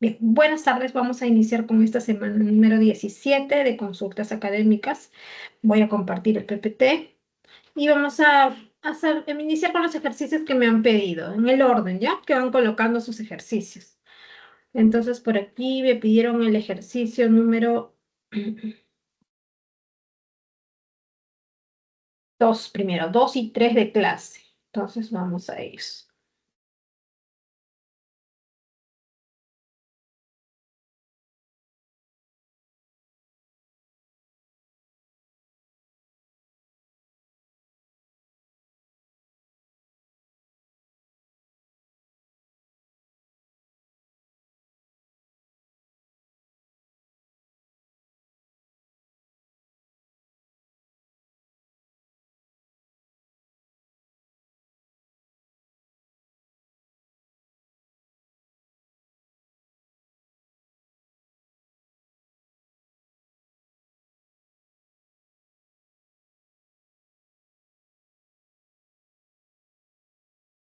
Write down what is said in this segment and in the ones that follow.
Bien, buenas tardes. Vamos a iniciar con esta semana número 17 de consultas académicas. Voy a compartir el PPT y vamos a iniciar con los ejercicios que me han pedido, en el orden, ¿ya? Que van colocando sus ejercicios. Entonces, por aquí me pidieron el ejercicio número 2 primero, 2 y 3 de clase. Entonces, vamos a ellos.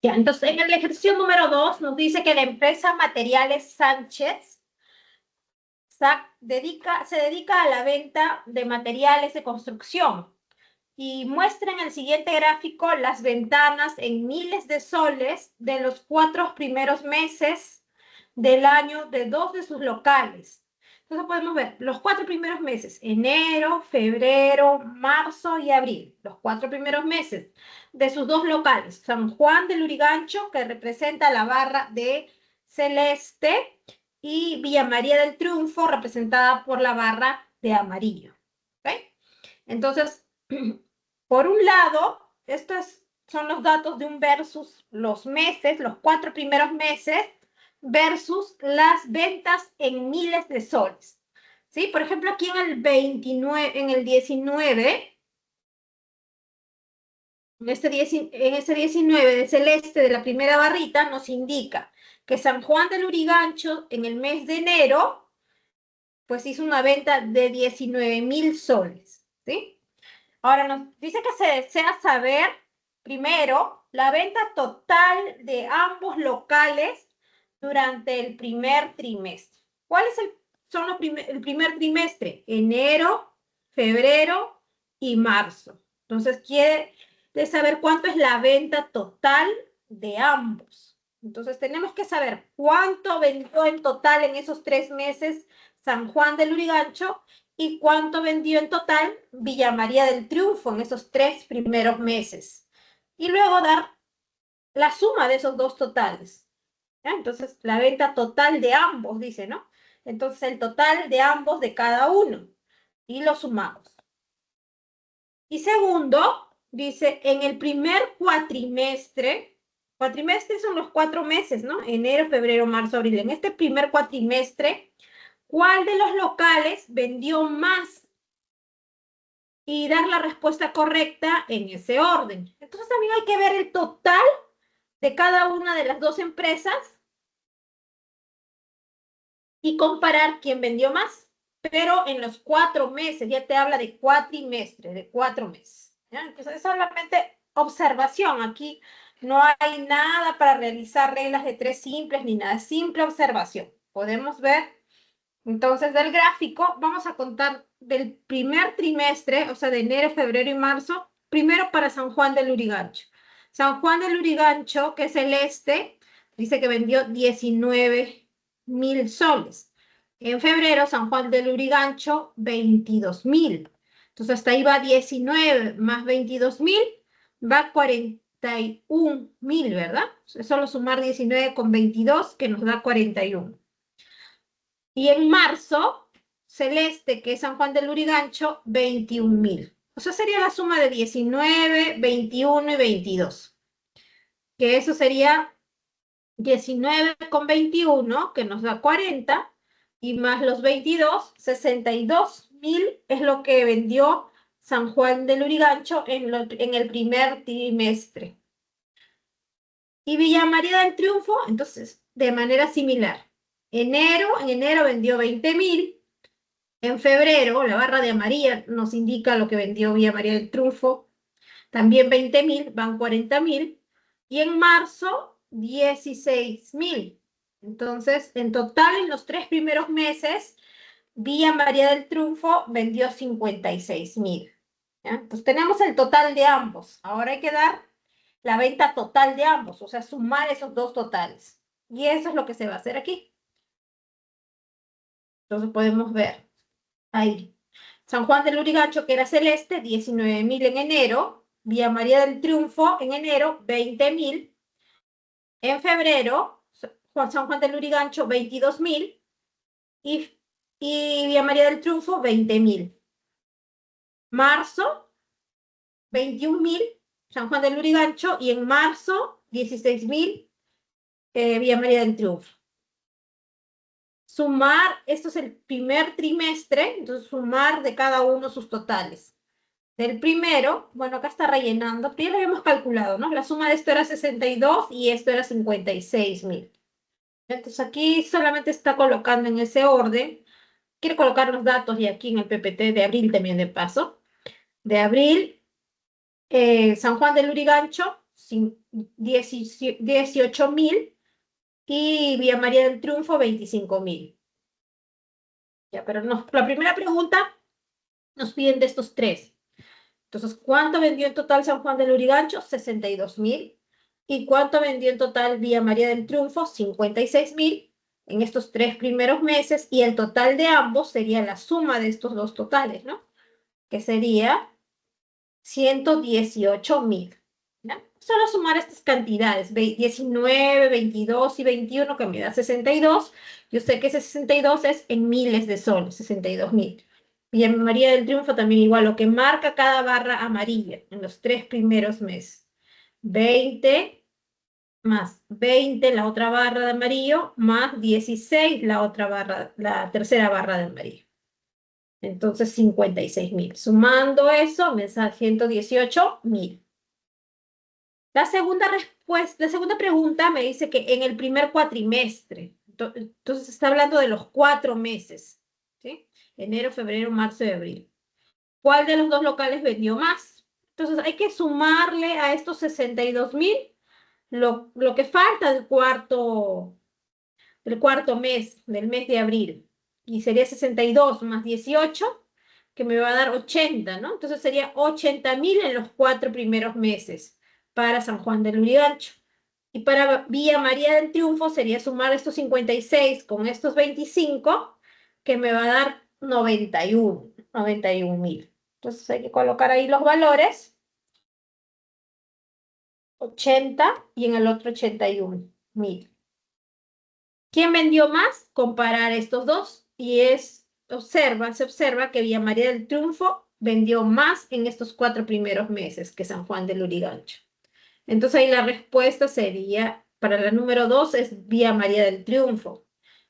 Ya, entonces, en el ejercicio número 2 nos dice que la empresa Materiales Sánchez se dedica a la venta de materiales de construcción y muestra en el siguiente gráfico las ventanas en miles de soles de los 4 primeros meses del año de 2 de sus locales. Entonces podemos ver los 4 primeros meses, enero, febrero, marzo y abril, los 4 primeros meses de sus 2 locales, San Juan del Lurigancho, que representa la barra de celeste, y Villa María del Triunfo, representada por la barra de amarillo. ¿Okay? Entonces, por un lado, estos son los datos de un versus los meses, los 4 primeros meses, versus las ventas en miles de soles. ¿Sí? Por ejemplo, aquí en el 19, en el 19, en este 19 de celeste de la primera barrita nos indica que San Juan del Lurigancho en el mes de enero pues hizo una venta de 19.000 soles, ¿sí? Ahora nos dice que se desea saber, primero, la venta total de ambos locales durante el primer trimestre. ¿Cuál es el primer trimestre? Enero, febrero y marzo. Entonces quiere saber cuánto es la venta total de ambos. Entonces tenemos que saber cuánto vendió en total en esos 3 meses San Juan del Lurigancho y cuánto vendió en total Villa María del Triunfo en esos 3 primeros meses. Y luego dar la suma de esos dos totales. ¿Ya? Entonces, la venta total de ambos, dice, ¿no? Entonces, el total de ambos de cada uno. Y lo sumamos. Y segundo, dice, en el primer cuatrimestre son los 4 meses, ¿no? Enero, febrero, marzo, abril. En este primer cuatrimestre, ¿cuál de los locales vendió más? Y dar la respuesta correcta en ese orden. Entonces también hay que ver el total de cada una de las dos empresas y comparar quién vendió más. Pero en los 4 meses, ya te habla de cuatrimestre, de 4 meses. ¿Ya? Entonces es solamente observación. Aquí no hay nada para realizar reglas de 3 simples ni nada. Simple observación. Podemos ver entonces, del gráfico, vamos a contar del primer trimestre, o sea, de enero, febrero y marzo, primero para San Juan del Lurigancho. San Juan del Lurigancho, que es el este, dice que vendió 19.000 soles. En febrero, San Juan del Lurigancho, 22.000. Entonces, hasta ahí va 19 más 22.000, va 41.000, ¿verdad? Es solo sumar 19 con 22, que nos da 41. Y en marzo, celeste, que es San Juan del Lurigancho, 21.000. O sea, sería la suma de 19, 21 y 22. Que eso sería 19 con 21, que nos da 40, y más los 22, 62.000 es lo que vendió San Juan del Lurigancho en el primer trimestre. Y Villa María del Triunfo, entonces, de manera similar. En enero vendió 20.000. En febrero, la barra de amarilla nos indica lo que vendió Villa María del Triunfo, también 20.000, van 40.000. Y en marzo, 16.000. Entonces, en total, en los 3 primeros meses, Villa María del Triunfo vendió 56.000. ¿Ya? Entonces, tenemos el total de ambos. Ahora hay que dar la venta total de ambos, o sea, sumar esos dos totales. Y eso es lo que se va a hacer aquí. Entonces, podemos ver ahí. San Juan del Lurigancho, que era celeste, 19.000 en enero. Villa María del Triunfo en enero, 20.000. En febrero, San Juan del Lurigancho, 22.000. Y Villa María del Triunfo, 20.000. Marzo, 21.000, San Juan del Lurigancho. Y en marzo, 16.000, Villa María del Triunfo. Sumar, esto es el primer trimestre, entonces sumar de cada uno sus totales. Del primero, bueno, acá está rellenando, pero ya lo habíamos calculado, ¿no? La suma de esto era 62 y esto era 56.000. Entonces aquí solamente está colocando en ese orden. Quiero colocar los datos y aquí en el PPT de abril también de paso. De abril, San Juan del Lurigancho, 18.000 y Villa María del Triunfo, 25.000. Ya, pero la primera pregunta nos piden de estos tres. Entonces, ¿cuánto vendió en total San Juan del Lurigancho? 62.000. ¿Y cuánto vendió en total Villa María del Triunfo? 56.000 en estos 3 primeros meses. Y el total de ambos sería la suma de estos dos totales, ¿no? Que sería 118.000. ¿Ya? Solo sumar estas cantidades, 19, 22 y 21, que me da 62. Yo sé que ese 62 es en miles de soles, 62.000. Y en María del Triunfo también igual, lo que marca cada barra amarilla en los 3 primeros meses. 20 más 20 la otra barra de amarillo, más 16 la otra barra, la tercera barra de amarillo. Entonces 56.000. Sumando eso, me sale 118.000. La segunda respuesta, la segunda pregunta me dice que en el primer cuatrimestre, entonces está hablando de los 4 meses, ¿sí? Enero, febrero, marzo y abril. ¿Cuál de los dos locales vendió más? Entonces hay que sumarle a estos 62.000 lo que falta del cuarto mes, del mes de abril. Y sería 62 más 18, que me va a dar 80, ¿no? Entonces sería 80.000 en los 4 primeros meses para San Juan del Lurigancho. Y para Villa María del Triunfo sería sumar estos 56 con estos 25, que me va a dar 91.000. Entonces hay que colocar ahí los valores, 80 y en el otro 81.000. ¿Quién vendió más? Comparar estos dos. Y se observa que Villa María del Triunfo vendió más en estos 4 primeros meses que San Juan del Lurigancho. Entonces ahí la respuesta sería, para la número 2 es Villa María del Triunfo.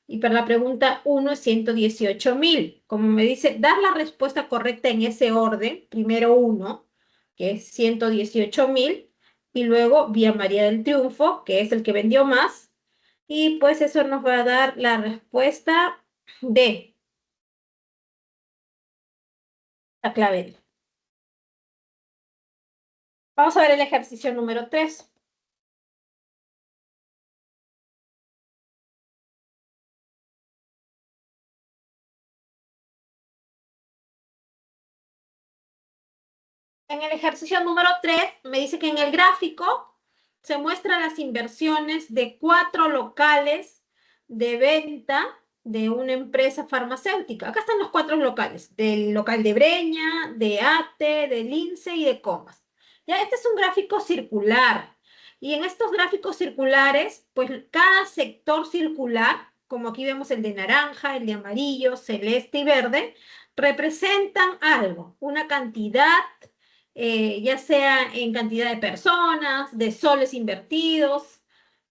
Y para la pregunta 1 es 118.000. Como me dice, dar la respuesta correcta en ese orden, primero 1, que es 118.000, y luego Villa María del Triunfo, que es el que vendió más, y pues eso nos va a dar la respuesta D, la clave. Vamos a ver el ejercicio número 3. En el ejercicio número 3 me dice que en el gráfico se muestran las inversiones de 4 locales de venta de una empresa farmacéutica. Acá están los 4 locales, del local de Breña, de ATE, de Lince y de Comas. Ya, este es un gráfico circular. Y en estos gráficos circulares, pues cada sector circular, como aquí vemos el de naranja, el de amarillo, celeste y verde, representan algo, una cantidad, ya sea en cantidad de personas, de soles invertidos,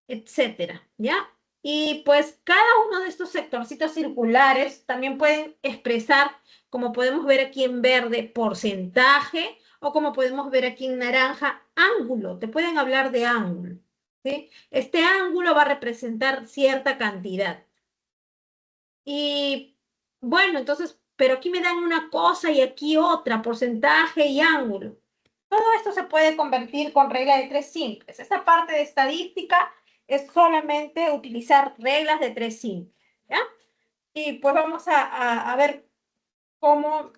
etcétera, ¿ya? Y pues cada uno de estos sectorcitos circulares también pueden expresar, como podemos ver aquí en verde, porcentaje, o como podemos ver aquí en naranja, ángulo. Te pueden hablar de ángulo, ¿sí? Este ángulo va a representar cierta cantidad. Y bueno, entonces, pero aquí me dan una cosa y aquí otra, porcentaje y ángulo. Todo esto se puede convertir con regla de 3 simples. Esta parte de estadística es solamente utilizar reglas de 3 simples, ¿ya? Y pues vamos a ver cómo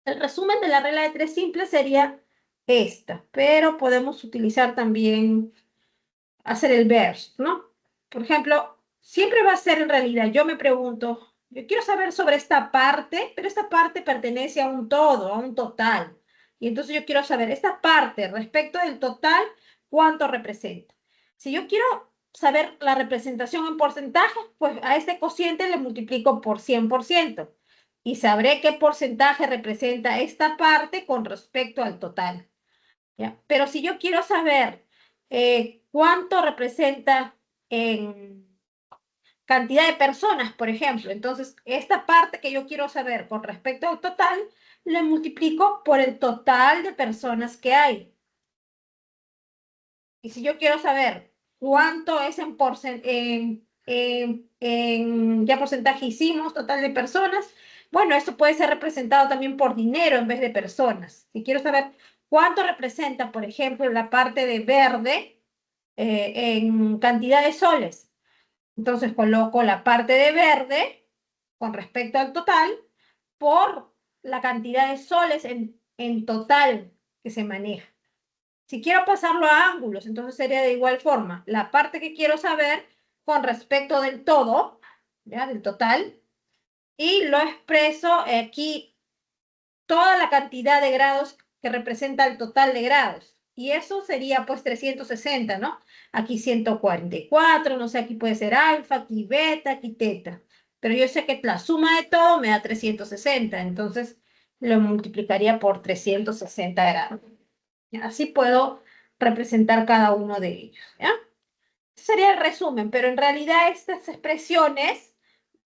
el resumen de la regla de 3 simples sería esta, pero podemos utilizar también hacer el verso, ¿no? Por ejemplo, siempre va a ser en realidad, yo me pregunto, yo quiero saber sobre esta parte, pero esta parte pertenece a un todo, a un total. Y entonces yo quiero saber esta parte respecto del total, ¿cuánto representa? Si yo quiero saber la representación en porcentaje, pues a este cociente le multiplico por 100% y sabré qué porcentaje representa esta parte con respecto al total. ¿Ya? Pero si yo quiero saber cuánto representa en cantidad de personas, por ejemplo, entonces esta parte que yo quiero saber con respecto al total, le multiplico por el total de personas que hay. Y si yo quiero saber cuánto es ya porcentaje hicimos, total de personas, bueno, esto puede ser representado también por dinero en vez de personas. Si quiero saber cuánto representa, por ejemplo, la parte de verde en cantidad de soles, entonces coloco la parte de verde con respecto al total por la cantidad de soles en total que se maneja. Si quiero pasarlo a ángulos, entonces sería de igual forma. La parte que quiero saber con respecto del todo, ¿ya? Del total, y lo expreso aquí toda la cantidad de grados que representa el total de grados. Y eso sería pues 360, ¿no? Aquí 144, no sé, aquí puede ser alfa, aquí beta, aquí teta. Pero yo sé que la suma de todo me da 360, entonces lo multiplicaría por 360 grados. Así puedo representar cada uno de ellos, ¿ya? Sería el resumen, pero en realidad estas expresiones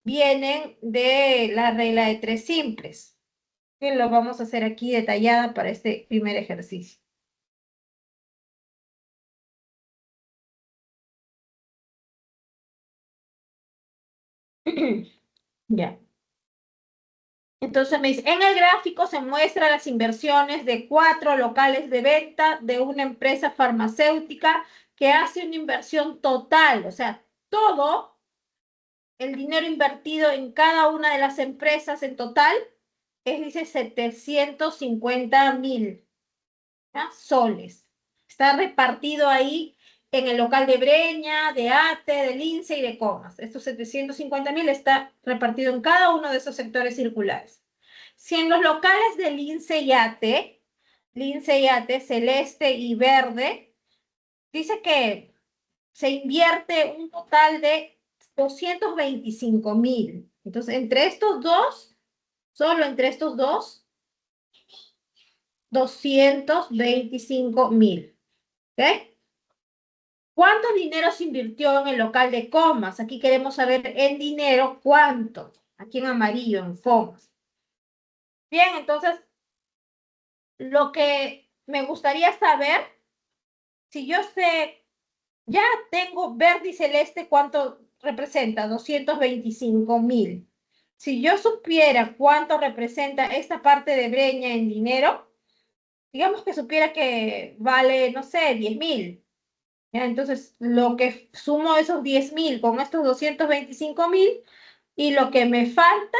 vienen de la regla de 3 simples, que lo vamos a hacer aquí detallada para este primer ejercicio. Ya. Entonces me dice, en el gráfico se muestran las inversiones de 4 locales de venta de una empresa farmacéutica que hace una inversión total, o sea, todo el dinero invertido en cada una de las empresas en total es, dice, 750.000 soles. Está repartido ahí en el local de Breña, de ATE, de Lince y de Comas. Estos 750.000 está repartido en cada uno de esos sectores circulares. Si en los locales de Lince y ATE, celeste y verde, dice que se invierte un total de 225.000. Entonces, entre estos dos, solo entre estos dos, 225.000. ¿Ok? ¿Cuánto dinero se invirtió en el local de Comas? Aquí queremos saber en dinero cuánto. Aquí en amarillo, en Comas. Bien, entonces, lo que me gustaría saber, si yo sé, ya tengo verde y celeste, ¿cuánto representa? 225.000. Si yo supiera cuánto representa esta parte de Breña en dinero, digamos que supiera que vale, no sé, 10.000. ¿Ya? Entonces, lo que sumo esos 10.000 con estos 225.000 y lo que me falta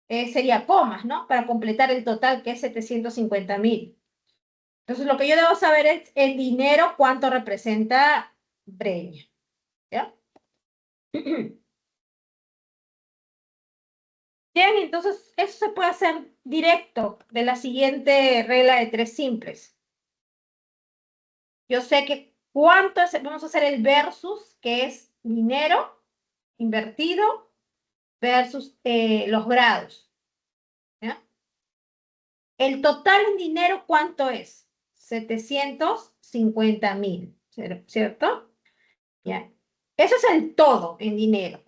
sería Comas, ¿no? Para completar el total que es 750.000. Entonces, lo que yo debo saber es el dinero, cuánto representa Breña. ¿Ya? Bien, entonces eso se puede hacer directo de la siguiente regla de 3 simples. Yo sé que vamos a hacer el versus, que es dinero invertido versus los grados. ¿Ya? El total en dinero, ¿cuánto es? 750.000, ¿cierto? ¿Ya? Eso es el todo en dinero.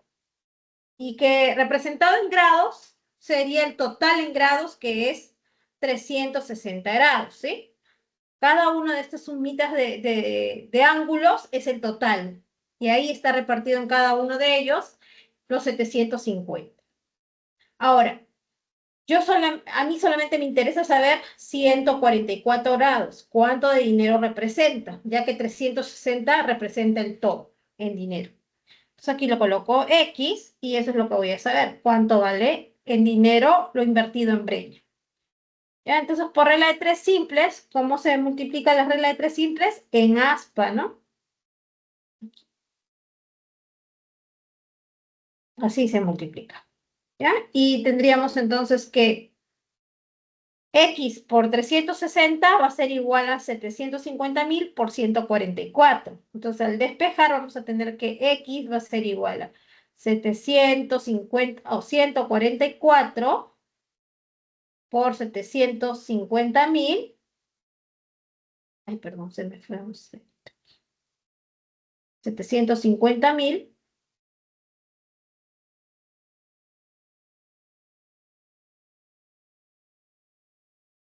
Y que representado en grados sería el total en grados, que es 360 grados, ¿sí? Cada una de estas sumitas de ángulos es el total. Y ahí está repartido en cada uno de ellos los 750. Ahora, a mí solamente me interesa saber 144 grados, cuánto de dinero representa, ya que 360 representa el todo. en dinero. Entonces aquí lo coloco X y eso es lo que voy a saber. ¿Cuánto vale en dinero lo invertido en Breña? ¿Ya? Entonces, por regla de tres simples, ¿cómo se multiplica la regla de tres simples? En aspa, ¿no? Así se multiplica. ¿Ya? Y tendríamos entonces que X por 360 va a ser igual a 750.000 por 144. Entonces, al despejar vamos a tener que X va a ser igual a 750 o 144 por 750.000. Ay, perdón, se me fue. 750.000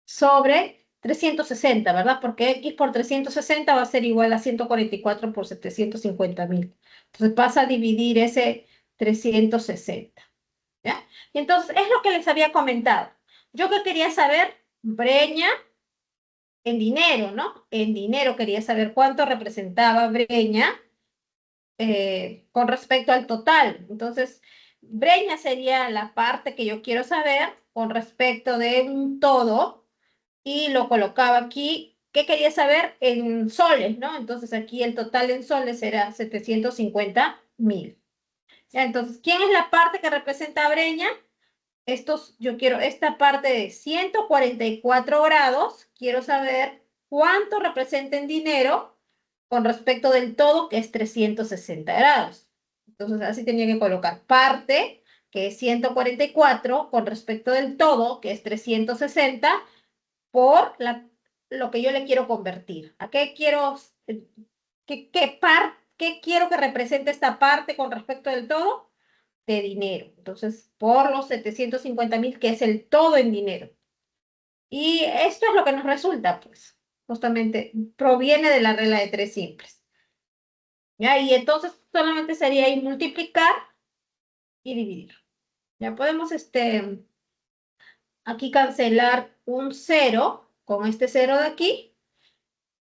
sobre 360, ¿verdad? Porque X por 360 va a ser igual a 144 por 750.000. Entonces pasa a dividir ese 360, ¿ya? Y entonces es lo que les había comentado. Yo que quería saber, Breña en dinero, ¿no? En dinero quería saber cuánto representaba Breña con respecto al total. Entonces, Breña sería la parte que yo quiero saber con respecto de un todo y lo colocaba aquí. ¿Qué quería saber? En soles, ¿no? Entonces aquí el total en soles era 750.000. Ya, entonces, ¿quién es la parte que representa a Breña? Yo quiero esta parte de 144 grados, quiero saber cuánto representa en dinero con respecto del todo, que es 360 grados. Entonces, así tenía que colocar parte, que es 144, con respecto del todo, que es 360, por lo que yo le quiero convertir. ¿A qué quiero, qué quiero que represente esta parte con respecto del todo? De dinero. Entonces, por los 750.000, que es el todo en dinero. Y esto es lo que nos resulta, pues, justamente proviene de la regla de tres simples. ¿Ya? Y entonces solamente sería ahí multiplicar y dividir. Ya podemos aquí cancelar un cero con este cero de aquí.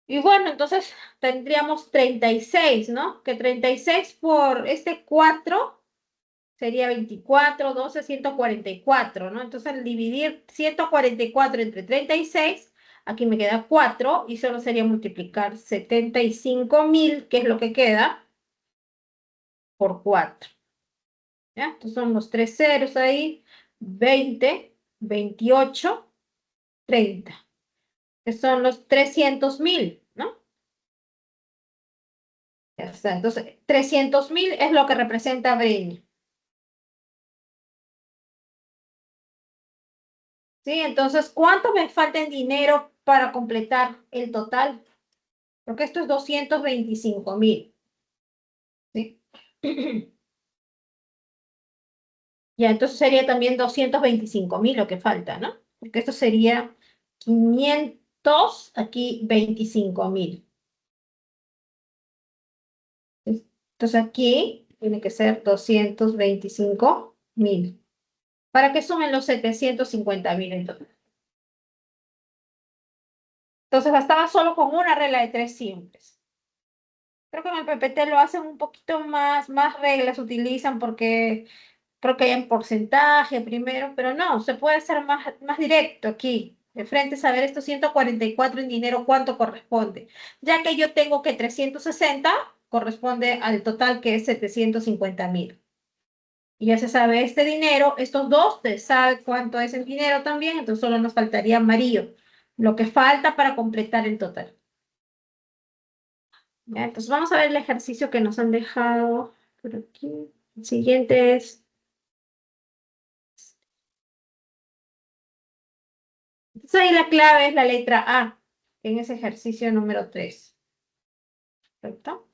Y bueno, entonces tendríamos 36, ¿no? Que 36 por este 4 sería 24, 12, 144, ¿no? Entonces, al dividir 144 entre 36, aquí me queda 4 y solo sería multiplicar 75.000, que es lo que queda, por 4. ¿Ya? Entonces, son los tres ceros ahí, 20, 28, 30, que son los 300.000, ¿no? Ya está. Entonces, 300.000 es lo que representa Breña. ¿Sí? Entonces, ¿cuánto me falta en dinero para completar el total? Porque esto es 225.000. ¿Sí? Ya, entonces sería también 225.000 lo que falta, ¿no? Porque esto sería 500, aquí 25.000. Entonces aquí tiene que ser 225.000. Para que sumen los 750.000 entonces. Entonces bastaba solo con una regla de tres simples. Creo que en el PPT lo hacen un poquito más reglas utilizan porque creo que hay en porcentaje primero, pero no, se puede hacer más directo aquí. De frente, saber estos 144 en dinero, cuánto corresponde. Ya que yo tengo que 360 corresponde al total que es 750.000. Y ya se sabe este dinero, estos dos, se sabe cuánto es el dinero también, entonces solo nos faltaría amarillo, lo que falta para completar el total. ¿Ya? Entonces vamos a ver el ejercicio que nos han dejado por aquí. El siguiente es... Entonces ahí la clave es la letra A, en ese ejercicio número 3. ¿Correcto?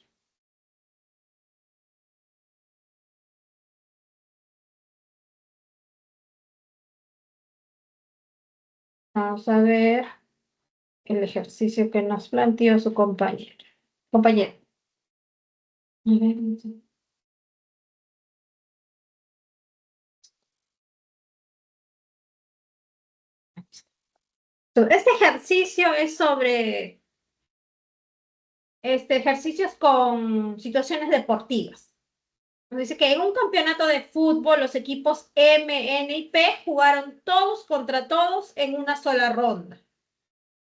Vamos a ver el ejercicio que nos planteó su compañero. Compañero. A ver, este ejercicio es sobre ejercicios con situaciones deportivas. Nos dice que en un campeonato de fútbol los equipos M, N y P jugaron todos contra todos en una sola ronda.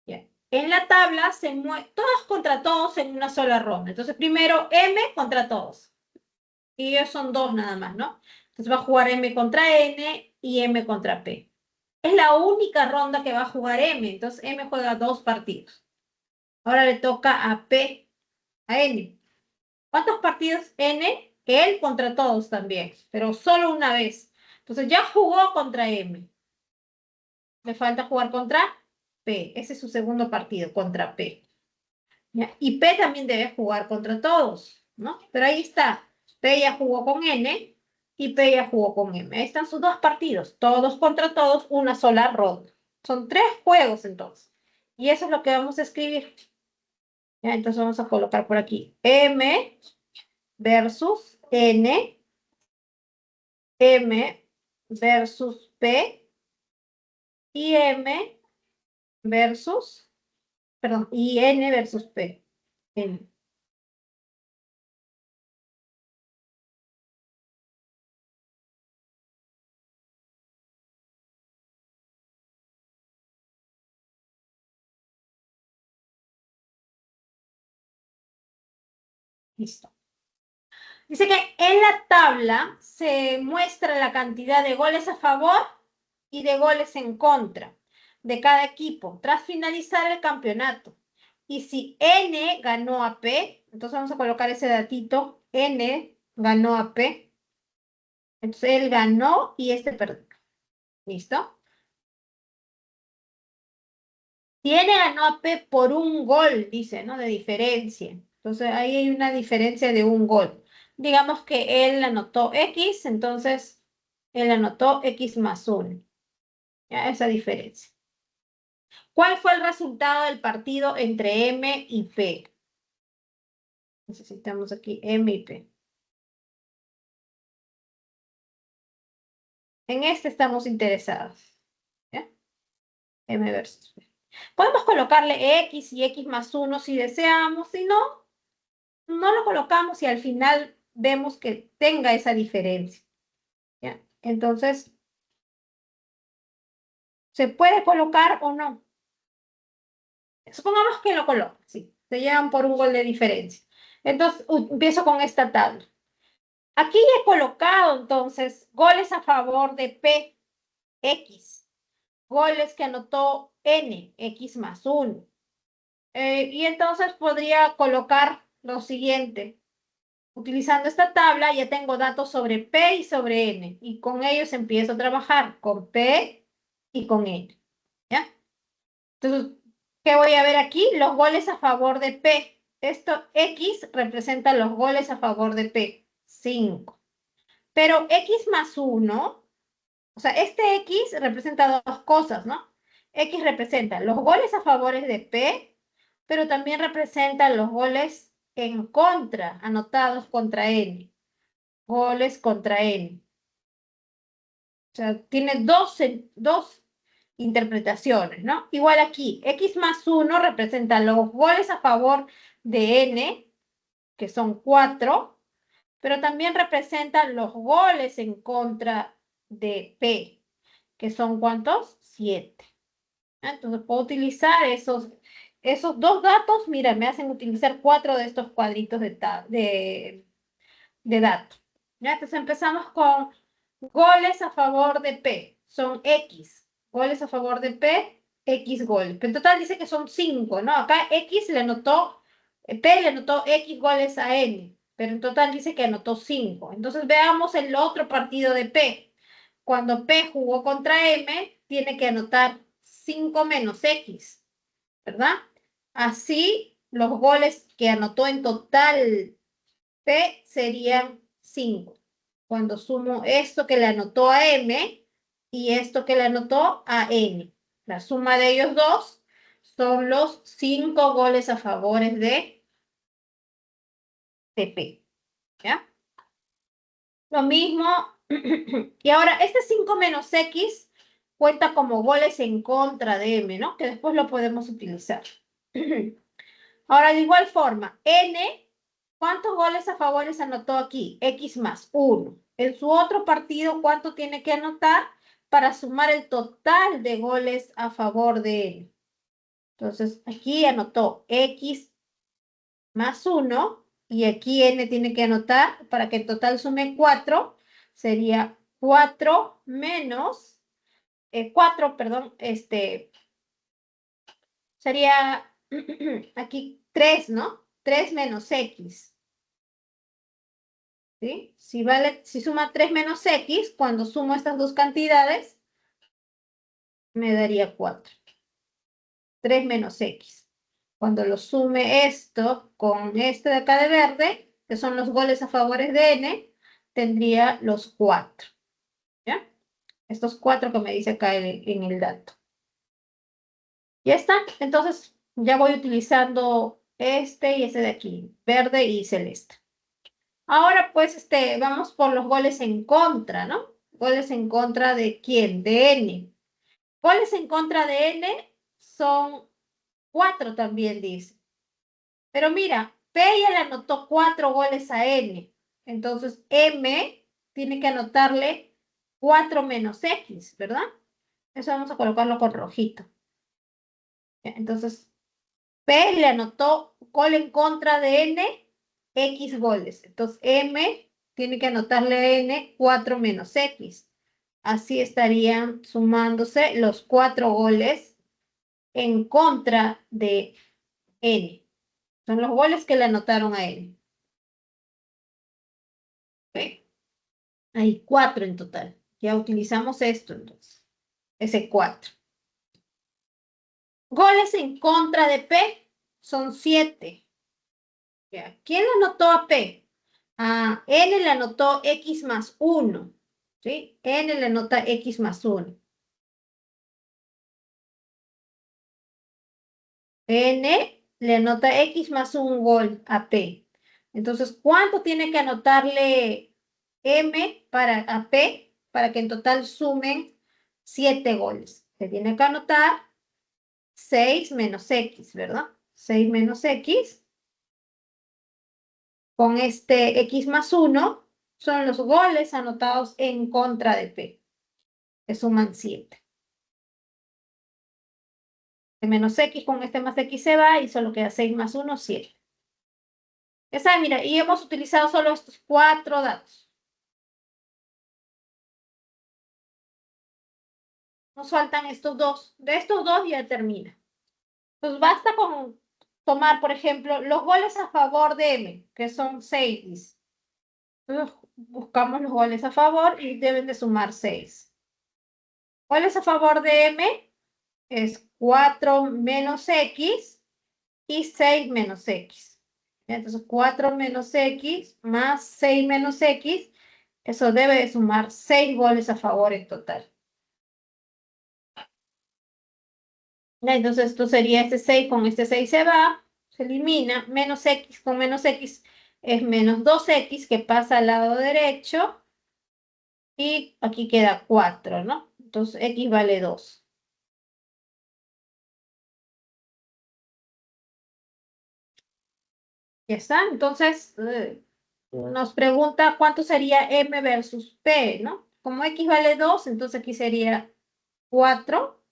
Bien. En la tabla se mueven todos contra todos en una sola ronda. Entonces primero M contra todos. Y ellos son dos nada más, ¿no? Entonces va a jugar M contra N y M contra P. Es la única ronda que va a jugar M. Entonces M juega 2 partidos. Ahora le toca a P, a N. ¿Cuántos partidos N? Él contra todos también, pero solo una vez. Entonces ya jugó contra M. Le falta jugar contra P. Ese es su segundo partido, contra P. ¿Ya? Y P también debe jugar contra todos, ¿no? Pero ahí está. P ya jugó con N y P ya jugó con M. Ahí están sus 2 partidos. Todos contra todos, una sola ronda. Son 3 juegos entonces. Y eso es lo que vamos a escribir. ¿Ya? Entonces vamos a colocar por aquí M versus N, M versus P y M versus, perdón, y N versus P. N. Listo. Dice que en la tabla se muestra la cantidad de goles a favor y de goles en contra de cada equipo tras finalizar el campeonato. Y si N ganó a P, entonces vamos a colocar ese datito, N ganó a P, entonces él ganó y este perdió. ¿Listo? Si N ganó a P por un gol, dice, ¿no? De diferencia. Entonces ahí hay una diferencia de un gol. Digamos que él anotó X, entonces él anotó X más 1. ¿Ya? Esa diferencia. ¿Cuál fue el resultado del partido entre M y P? Necesitamos aquí M y P. En este estamos interesados. ¿Ya? M versus P. Podemos colocarle X y X más 1 si deseamos, si no, no lo colocamos y al final vemos que tenga esa diferencia. ¿Ya? Entonces, ¿se puede colocar o no? Supongamos que lo coloco, sí, se llevan por un gol de diferencia. Entonces, empiezo con esta tabla. Aquí he colocado entonces goles a favor de P, X, goles que anotó N, X más 1. Y entonces podría colocar lo siguiente. Utilizando esta tabla ya tengo datos sobre P y sobre N. Y con ellos empiezo a trabajar con P y con N. ¿Ya? Entonces, ¿qué voy a ver aquí? Los goles a favor de P. Esto X representa los goles a favor de P. 5. Pero X más 1, o sea, este X representa 2 cosas, ¿no? X representa los goles a favor de P, pero también representa los goles en contra, anotados contra N. Goles contra N. O sea, tiene dos interpretaciones, ¿no? Igual aquí, X más 1 representa los goles a favor de N, que son 4, pero también representa los goles en contra de P, que son ¿cuántos? 7. Entonces puedo utilizar esos 2 datos, mira, me hacen utilizar 4 de estos cuadritos de datos. ¿Ya? Entonces empezamos con goles a favor de P. Son X. Goles a favor de P, X goles. Pero en total dice que son 5, ¿no? Acá X le anotó, P le anotó X goles a N. Pero en total dice que anotó 5. Entonces veamos el otro partido de P. Cuando P jugó contra M, tiene que anotar 5 menos X, ¿verdad? Así, los goles que anotó en total P serían 5. Cuando sumo esto que le anotó a M y esto que le anotó a N. La suma de ellos dos son los 5 goles a favor de P. ¿Ya? Lo mismo. Y ahora, este 5 menos X cuenta como goles en contra de M, ¿no? Que después lo podemos utilizar. Ahora, de igual forma, N, ¿cuántos goles a favor anotó aquí? X más 1. En su otro partido, ¿cuánto tiene que anotar para sumar el total de goles a favor de N? Entonces, aquí anotó X más 1 y aquí N tiene que anotar para que el total sume 4. Sería 4 menos, 4, perdón, sería aquí 3, ¿no? 3 menos X. ¿Sí? Si suma 3 menos X, cuando sumo estas dos cantidades, me daría 4. 3 menos X. Cuando lo sume esto con este de acá de verde, que son los goles a favores de N, tendría los 4. ¿Ya? Estos 4 que me dice acá en el dato. Ya está. Entonces, ya voy utilizando este y este de aquí, verde y celeste. Ahora, pues, vamos por los goles en contra, ¿no? Goles en contra de quién? De N. Goles en contra de N son 4 también, dice. Pero mira, P ya le anotó 4 goles a N. Entonces, M tiene que anotarle 4 menos X, ¿verdad? Eso vamos a colocarlo con rojito. Entonces, P le anotó gol en contra de N, X goles. Entonces, M tiene que anotarle a N 4 menos X. Así estarían sumándose los 4 goles en contra de N. Son los goles que le anotaron a N. ¿Okay? Hay 4 en total. Ya utilizamos esto entonces. Ese 4. Goles en contra de P son 7. ¿Quién le anotó a P? N le anotó X más 1. ¿Sí? N le anota X más 1. N le anota X más un gol a P. Entonces, ¿cuánto tiene que anotarle M a P para que en total sumen 7 goles? Se tiene que anotar 6 menos X, ¿verdad? 6 menos X con este X más 1 son los goles anotados en contra de P, que suman 7. Menos X con este más X se va y solo queda 6 más 1, 7. Ya saben, mira, y hemos utilizado solo estos 4 datos. Nos faltan estos dos. De estos dos ya termina. Pues basta con tomar, por ejemplo, los goles a favor de M, que son 6. Entonces, buscamos los goles a favor y deben de sumar 6. Goles a favor de M es 4 menos X y 6 menos X. Entonces, 4 menos X más 6 menos X, eso debe de sumar 6 goles a favor en total. Entonces, esto sería este 6 con este 6 se va, se elimina, menos X con menos X es menos 2X que pasa al lado derecho y aquí queda 4, ¿no? Entonces, X vale 2. Ya está, entonces nos pregunta cuánto sería M versus P, ¿no? Como X vale 2, entonces aquí sería 4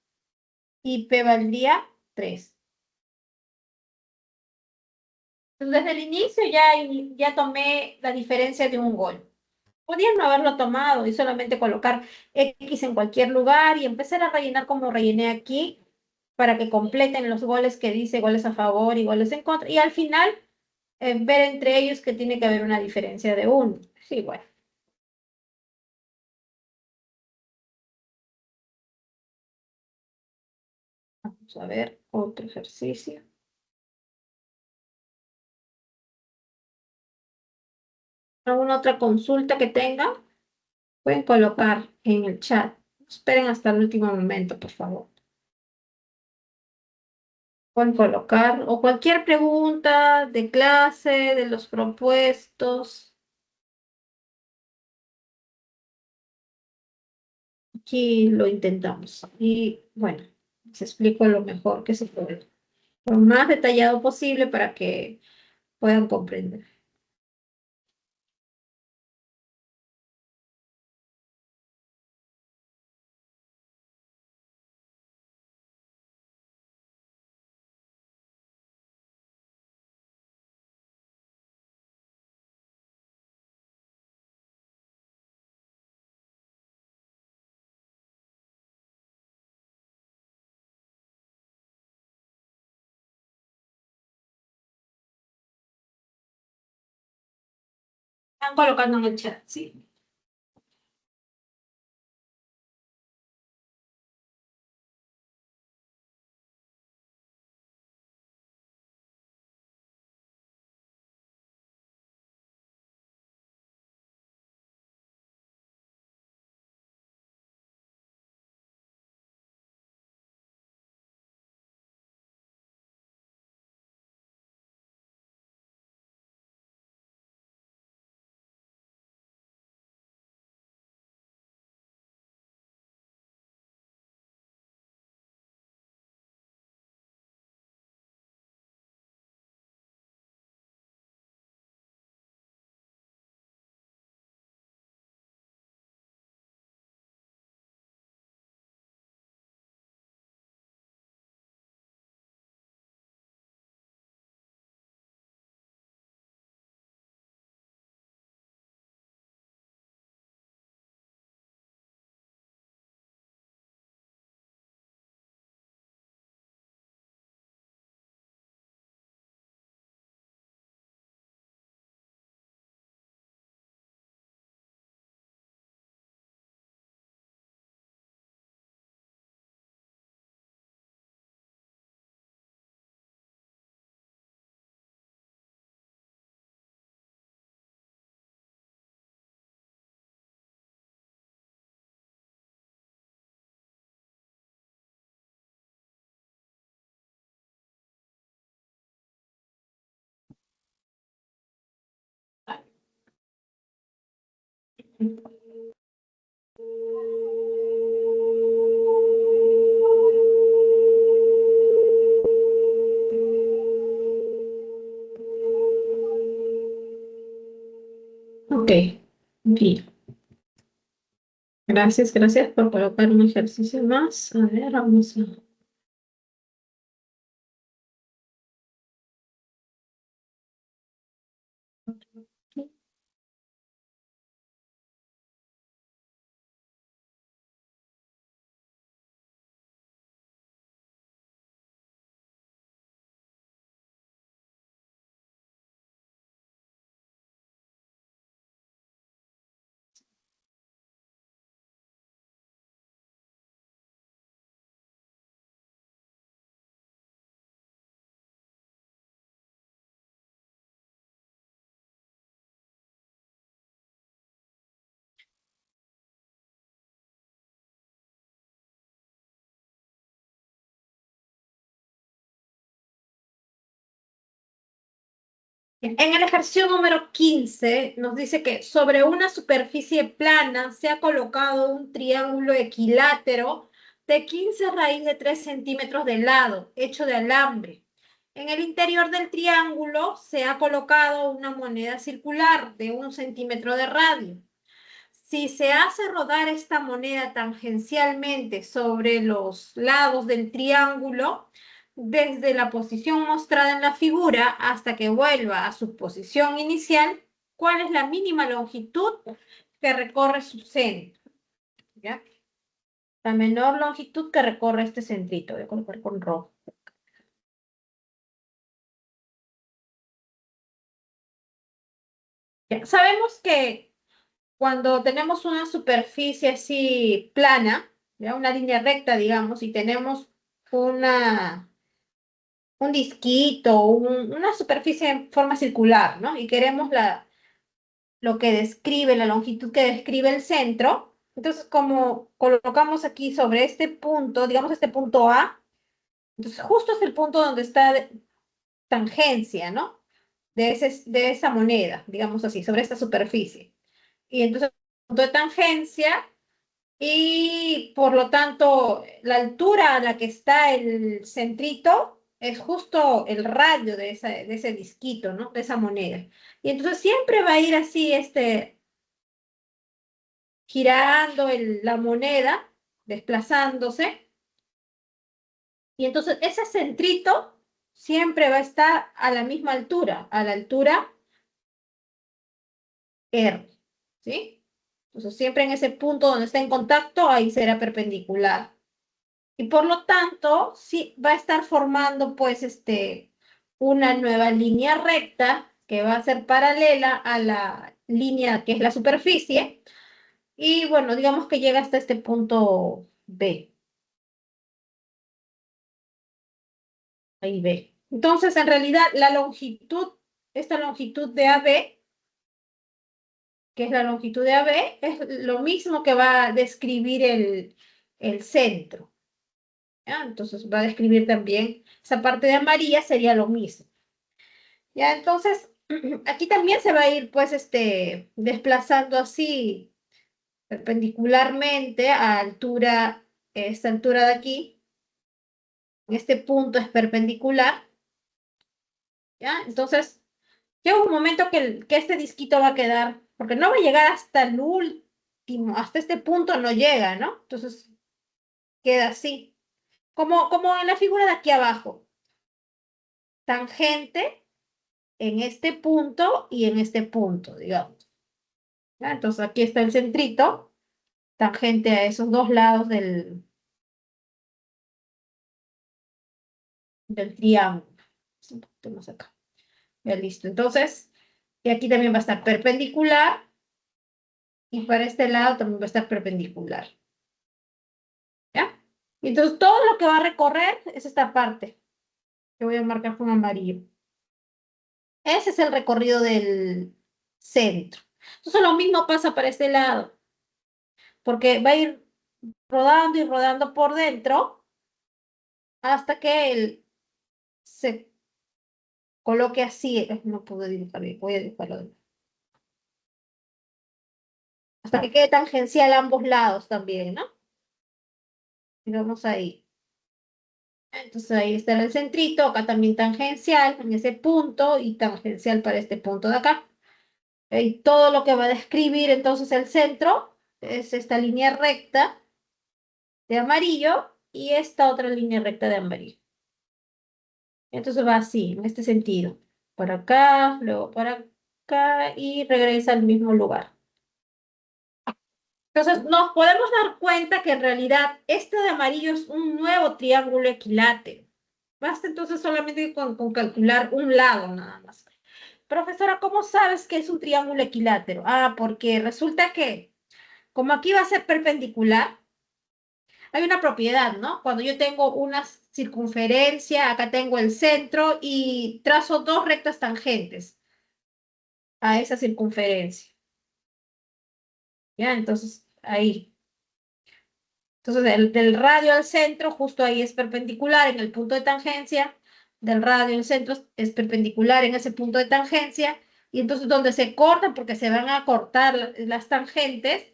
y P valdría 3. Entonces, desde el inicio ya tomé la diferencia de un gol. Podían no haberlo tomado y solamente colocar X en cualquier lugar y empezar a rellenar como rellené aquí para que completen los goles que dice goles a favor y goles en contra. Y al final ver entre ellos que tiene que haber una diferencia de uno. Sí, bueno. Vamos a ver otro ejercicio. ¿Alguna otra consulta que tengan? Pueden colocar en el chat. Esperen hasta el último momento, por favor. Pueden colocar o cualquier pregunta de clase, de los propuestos. Aquí lo intentamos. Y bueno, les explico lo mejor que se puede. lo más detallado posible para que puedan comprender. Están colocando en el chat, sí. Ok, bien. Gracias, gracias por colocar un ejercicio más. A ver, vamos a... En el ejercicio número 15 nos dice que sobre una superficie plana se ha colocado un triángulo equilátero de 15 raíz de 3 centímetros de lado, hecho de alambre. En el interior del triángulo se ha colocado una moneda circular de 1 centímetro de radio. Si se hace rodar esta moneda tangencialmente sobre los lados del triángulo, desde la posición mostrada en la figura hasta que vuelva a su posición inicial, ¿cuál es la mínima longitud que recorre su centro? ¿Ya? La menor longitud que recorre este centrito. Voy a colocar con rojo. Ya, sabemos que cuando tenemos una superficie así plana, ¿ya? Una línea recta, digamos, y tenemos una, un disquito, una superficie en forma circular, ¿no? Y queremos lo que describe, la longitud que describe el centro. Entonces, como colocamos aquí sobre este punto, digamos este punto A, entonces justo es el punto donde está tangencia, ¿no? De esa moneda, digamos así, sobre esta superficie. Y entonces, punto de tangencia y por lo tanto la altura a la que está el centrito es justo el radio de ese disquito, ¿no? De esa moneda. Y entonces siempre va a ir así, girando la moneda, desplazándose. Y entonces ese centrito siempre va a estar a la misma altura, a la altura R, ¿sí? Entonces siempre en ese punto donde está en contacto, ahí será perpendicular. Y por lo tanto, sí va a estar formando pues una nueva línea recta que va a ser paralela a la línea que es la superficie. Y bueno, digamos que llega hasta este punto B. Ahí B. Entonces, en realidad, esta longitud de AB, que es la longitud de AB, es lo mismo que va a describir el centro. ¿Ya? Entonces, va a describir también esa parte de amarilla, sería lo mismo. Ya, entonces, aquí también se va a ir, pues, desplazando así, perpendicularmente a esta altura de aquí. Este punto es perpendicular, ¿ya? Entonces, llega un momento que este disquito va a quedar, porque no va a llegar hasta el último, hasta este punto no llega, ¿no? Entonces, queda así, como en la figura de aquí abajo, tangente en este punto y en este punto, digamos. ¿Ya? Entonces, aquí está el centrito, tangente a esos dos lados del triángulo. Un poquito más acá. Ya listo. Entonces, y aquí también va a estar perpendicular y para este lado también va a estar perpendicular. ¿Ya? Y entonces todo lo que va a recorrer es esta parte que voy a marcar con amarillo. Ese es el recorrido del centro. Entonces lo mismo pasa para este lado, porque va a ir rodando y rodando por dentro hasta que él se coloque así. No puedo dibujar bien, voy a dibujarlo de nuevo. Hasta que quede tangencial a ambos lados también, ¿no? Y vamos ahí. Entonces ahí está el centrito, acá también tangencial en ese punto y tangencial para este punto de acá. Y todo lo que va a describir entonces el centro es esta línea recta de amarillo y esta otra línea recta de amarillo. Entonces va así, en este sentido. Para acá, luego para acá y regresa al mismo lugar. Entonces nos podemos dar cuenta que en realidad este de amarillo es un nuevo triángulo equilátero. Basta entonces solamente con calcular un lado nada más. Profesora, ¿cómo sabes que es un triángulo equilátero? Ah, porque resulta que como aquí va a ser perpendicular, hay una propiedad, ¿no? Cuando yo tengo una circunferencia, acá tengo el centro y trazo dos rectas tangentes a esa circunferencia. ¿Ya? Entonces, ahí. Entonces, del radio al centro, justo ahí es perpendicular en el punto de tangencia. Del radio al centro es perpendicular en ese punto de tangencia. Y entonces, donde se cortan, porque se van a cortar las tangentes,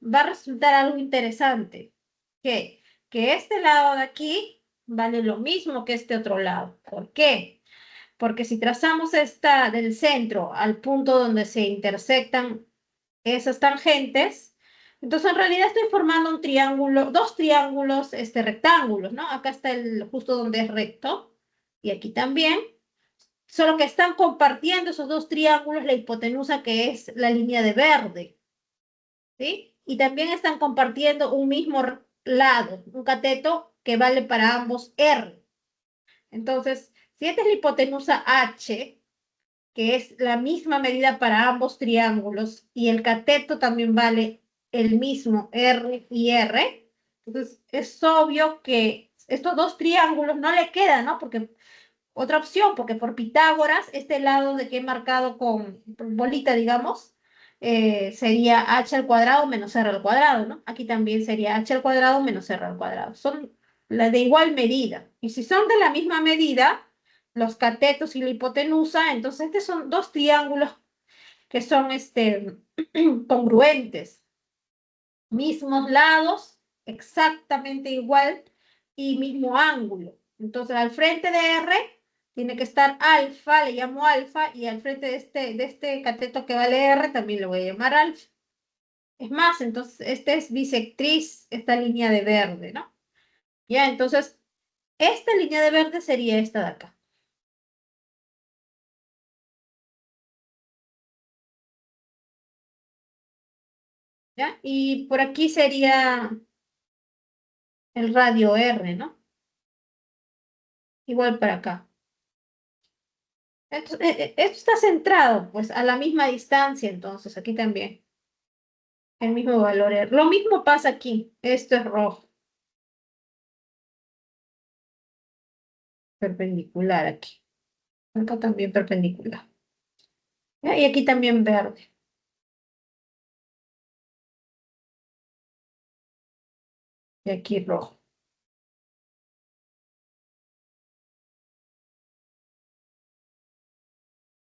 va a resultar algo interesante. ¿Qué? Que este lado de aquí vale lo mismo que este otro lado. ¿Por qué? Porque si trazamos esta del centro al punto donde se intersectan esas tangentes, entonces en realidad estoy formando un triángulo, dos triángulos rectángulos, ¿no? Acá está justo donde es recto y aquí también, solo que están compartiendo esos dos triángulos la hipotenusa que es la línea de verde, ¿sí? Y también están compartiendo un mismo lado, un cateto que vale para ambos R. Entonces, si esta es la hipotenusa H, que es la misma medida para ambos triángulos, y el cateto también vale el mismo R y R, entonces es obvio que estos dos triángulos no le quedan, ¿no? Porque otra opción, porque por Pitágoras, este lado de que he marcado con bolita, digamos, sería h al cuadrado menos r al cuadrado, ¿no? Aquí también sería h al cuadrado menos r al cuadrado. Son las de igual medida. Y si son de la misma medida, los catetos y la hipotenusa, entonces estos son dos triángulos que son congruentes. Mismos lados, exactamente igual, y mismo ángulo. Entonces, al frente de R tiene que estar alfa, le llamo alfa, y al frente de este cateto que vale R también lo voy a llamar alfa. Es más, entonces, esta es bisectriz, esta línea de verde, ¿no? Ya, entonces, esta línea de verde sería esta de acá. ¿Ya? Y por aquí sería el radio R, ¿no? Igual para acá. Esto está centrado, pues, a la misma distancia, entonces, aquí también. El mismo valor R. Lo mismo pasa aquí. Esto es rojo, perpendicular aquí. Acá también perpendicular. ¿Ya? Y aquí también verde. Y aquí rojo.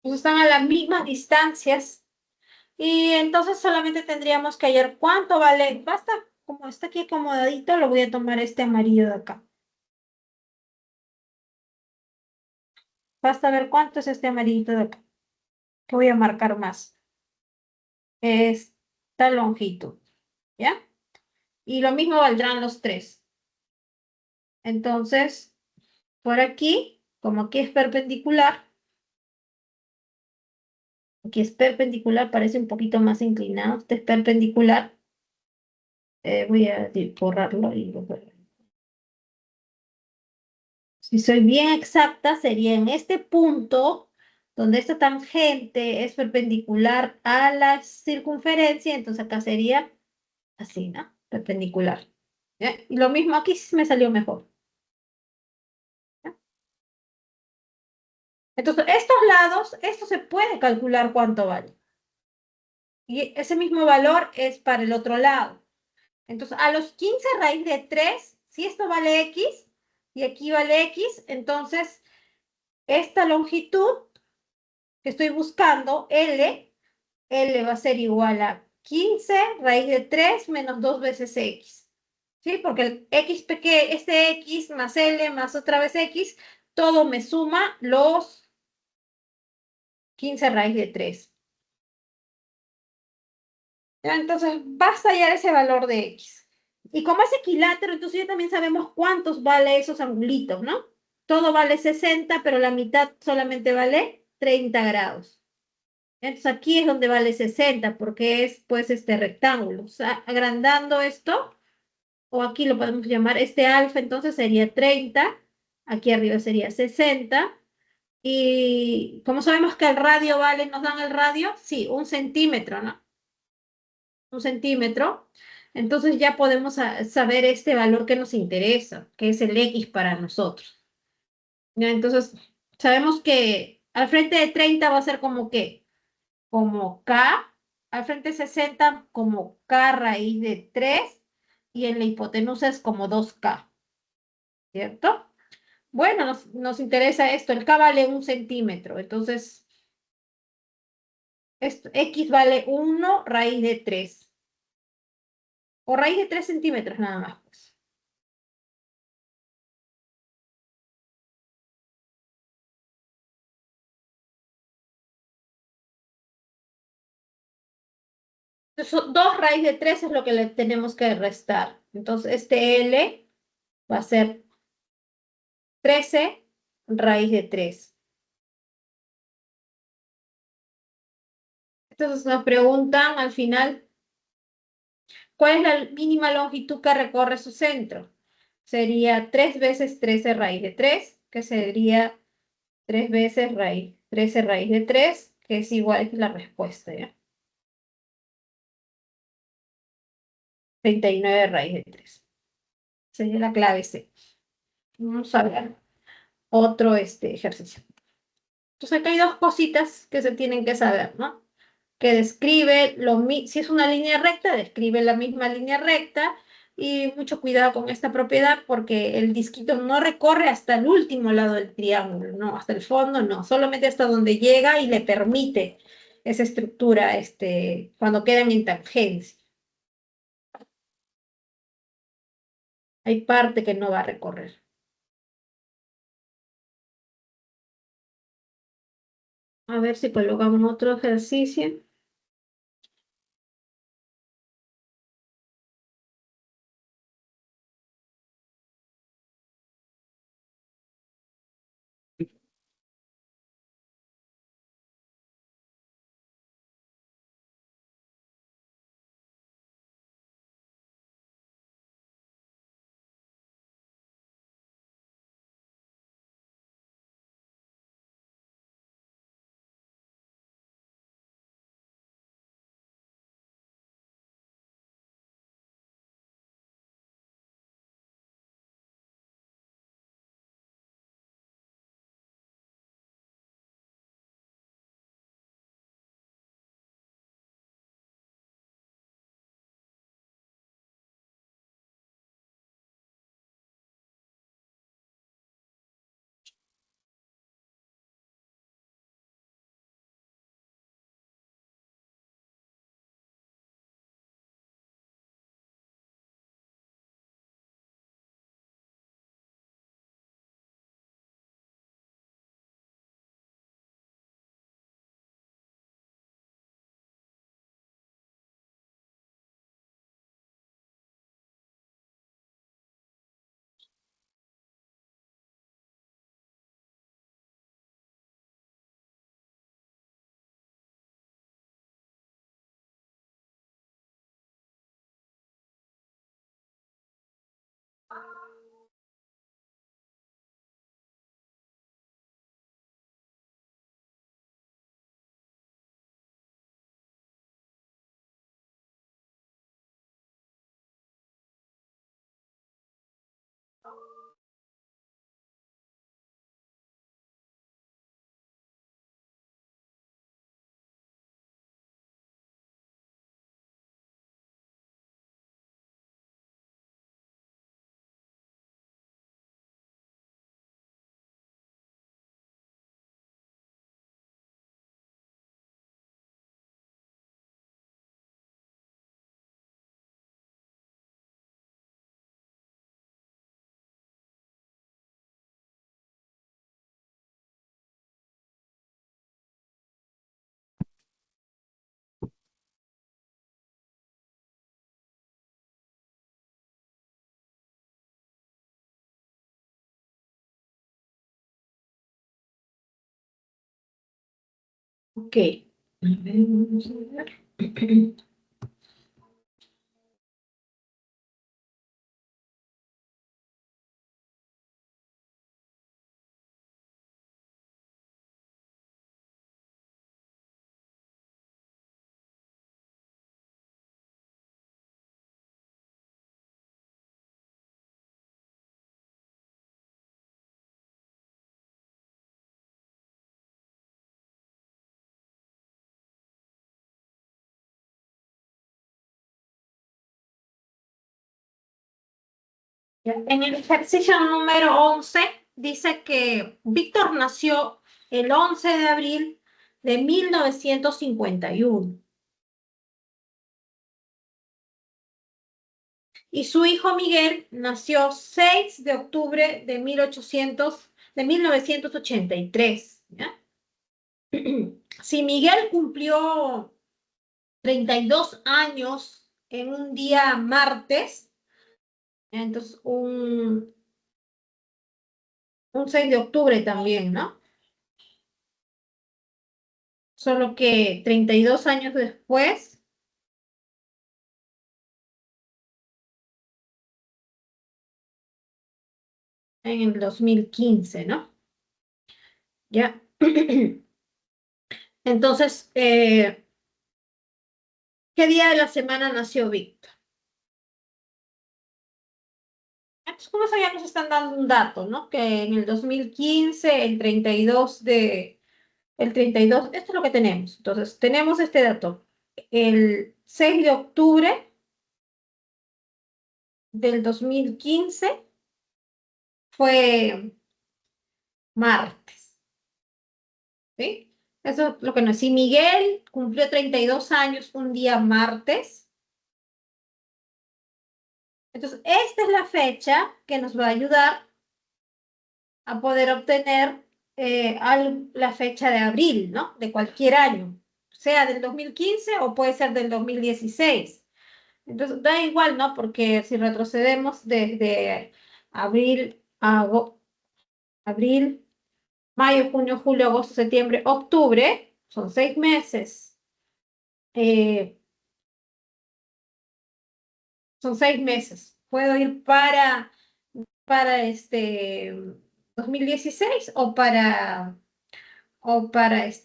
Pues están a las mismas distancias. Y entonces solamente tendríamos que hallar cuánto vale. Basta, como está aquí acomodadito, lo voy a tomar este amarillo de acá. Basta ver cuánto es este amarillito de acá, que voy a marcar más. Esta longitud, ¿ya? Y lo mismo valdrán los tres. Entonces, por aquí, como aquí es perpendicular, parece un poquito más inclinado, este es perpendicular. Voy a borrarlo y si soy bien exacta, sería en este punto donde esta tangente es perpendicular a la circunferencia, entonces acá sería así, ¿no? Perpendicular. ¿Ya? Y lo mismo aquí sí me salió mejor. ¿Ya? Entonces, estos lados, esto se puede calcular cuánto vale. Y ese mismo valor es para el otro lado. Entonces, a los 15 raíz de 3, si esto vale X y aquí vale X, entonces esta longitud que estoy buscando, L va a ser igual a 15 raíz de 3 menos 2 veces X. ¿Sí? Porque el X pequeño, este X más L más otra vez X, todo me suma los 15 raíz de 3. ¿Ya? Entonces, basta hallar ese valor de X. Y como es equilátero, entonces ya también sabemos cuántos vale esos angulitos, ¿no? Todo vale 60, pero la mitad solamente vale 30 grados. Entonces aquí es donde vale 60, porque es pues este rectángulo. O sea, agrandando esto, o aquí lo podemos llamar este alfa, entonces sería 30, aquí arriba sería 60. Y como sabemos que el radio vale, nos dan el radio, sí, 1 centímetro, ¿no? 1 centímetro. Entonces ya podemos saber este valor que nos interesa, que es el X para nosotros. ¿Ya? Entonces, sabemos que al frente de 30 va a ser como que, como K, al frente de 60 como K raíz de 3 y en la hipotenusa es como 2K, ¿cierto? Bueno, nos interesa esto, el K vale 1 centímetro, entonces X vale 1 raíz de 3 o raíz de 3 centímetros nada más, pues. Entonces, 2 raíz de 3 es lo que le tenemos que restar. Entonces, este L va a ser 13 raíz de 3. Entonces nos preguntan al final, ¿cuál es la mínima longitud que recorre su centro? Sería 3 veces 13 raíz de 3, que sería 3 veces 13 raíz de 3, que es igual que la respuesta, ¿ya? 39 raíz de 3. Sería la clave C. Vamos a ver otro ejercicio. Entonces acá hay dos cositas que se tienen que saber, ¿no? Que describe si es una línea recta, describe la misma línea recta y mucho cuidado con esta propiedad porque el disquito no recorre hasta el último lado del triángulo, no, hasta el fondo no, solamente hasta donde llega y le permite esa estructura cuando quedan en tangencia. Hay parte que no va a recorrer. A ver si colocamos otro ejercicio. Ok. A ver, vamos a ver. Ya, en el ejercicio número 11 dice que Víctor nació el 11 de abril de 1951 y su hijo Miguel nació 6 de octubre de 1983. ¿Ya? Si Miguel cumplió 32 años en un día martes, entonces un 6 de octubre también, ¿no? Solo que 32 años después, en el 2015, ¿no? Ya. Entonces, ¿qué día de la semana nació Víctor? Entonces, con eso ya nos están dando un dato, ¿no? Que en el 2015, el 32, esto es lo que tenemos. Entonces, tenemos este dato. El 6 de octubre del 2015 fue martes, ¿sí? Eso es lo que nos... Si Miguel cumplió 32 años un día martes, entonces esta es la fecha que nos va a ayudar a poder obtener la fecha de abril, ¿no? De cualquier año, sea del 2015 o puede ser del 2016. Entonces, da igual, ¿no? Porque si retrocedemos desde abril, abril, mayo, junio, julio, agosto, septiembre, octubre, son 6 meses. eh, Son 6 meses. Puedo ir para este 2016 o para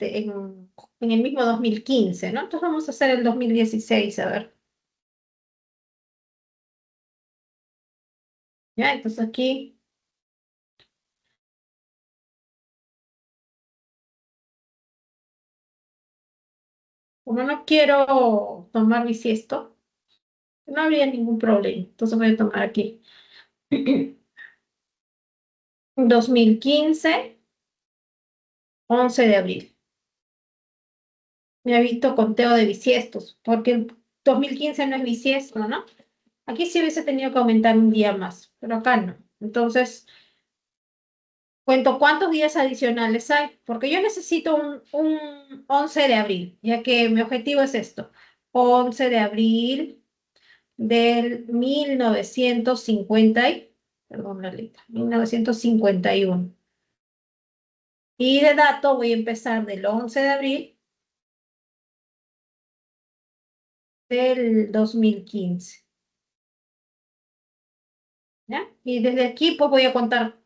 en el mismo 2015, ¿no? Entonces vamos a hacer el 2016, a ver. Ya, entonces aquí, como no quiero tomar bisiesto, no habría ningún problema. Entonces voy a tomar aquí 2015, 11 de abril. Me ha visto conteo de bisiestos, porque el 2015 no es bisiesto, ¿no? Aquí sí hubiese tenido que aumentar un día más, pero acá no. Entonces, cuento cuántos días adicionales hay, porque yo necesito un 11 de abril, ya que mi objetivo es esto. 11 de abril del 1950, perdón la letra, 1951. Y de dato voy a empezar del 11 de abril del 2015. ¿Ya? Y desde aquí pues voy a contar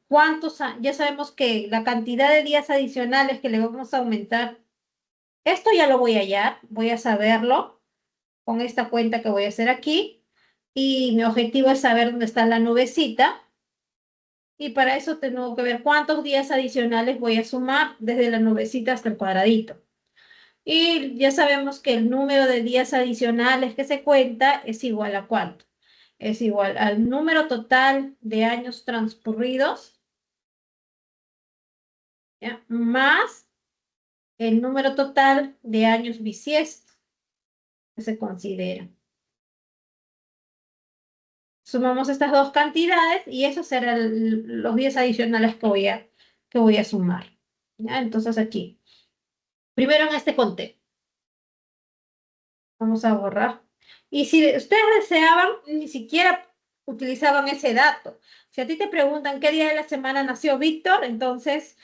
ya sabemos que la cantidad de días adicionales que le vamos a aumentar, esto ya lo voy a hallar, voy a saberlo con esta cuenta que voy a hacer aquí, y mi objetivo es saber dónde está la nubecita, y para eso tengo que ver cuántos días adicionales voy a sumar desde la nubecita hasta el cuadradito. Y ya sabemos que el número de días adicionales que se cuenta es igual a cuánto. Es igual al número total de años transcurridos, ¿ya? Más el número total de años bisiestos que se considera. Sumamos estas dos cantidades y esos serán los 10 adicionales que voy a sumar. ¿Ya? Entonces aquí, primero en este conteo, vamos a borrar. Y si ustedes deseaban, ni siquiera utilizaban ese dato. Si a ti te preguntan qué día de la semana nació Víctor, entonces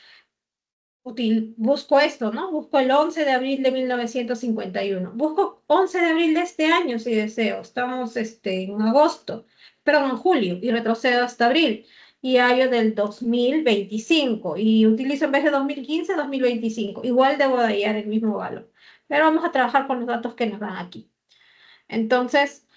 busco esto, ¿no? Busco el 11 de abril de 1951. Busco 11 de abril de este año, si deseo. Estamos en agosto, perdón, en julio, y retrocedo hasta abril. Y hallo del 2025. Y utilizo en vez de 2015, 2025. Igual debo de hallar el mismo valor. Pero vamos a trabajar con los datos que nos dan aquí. Entonces,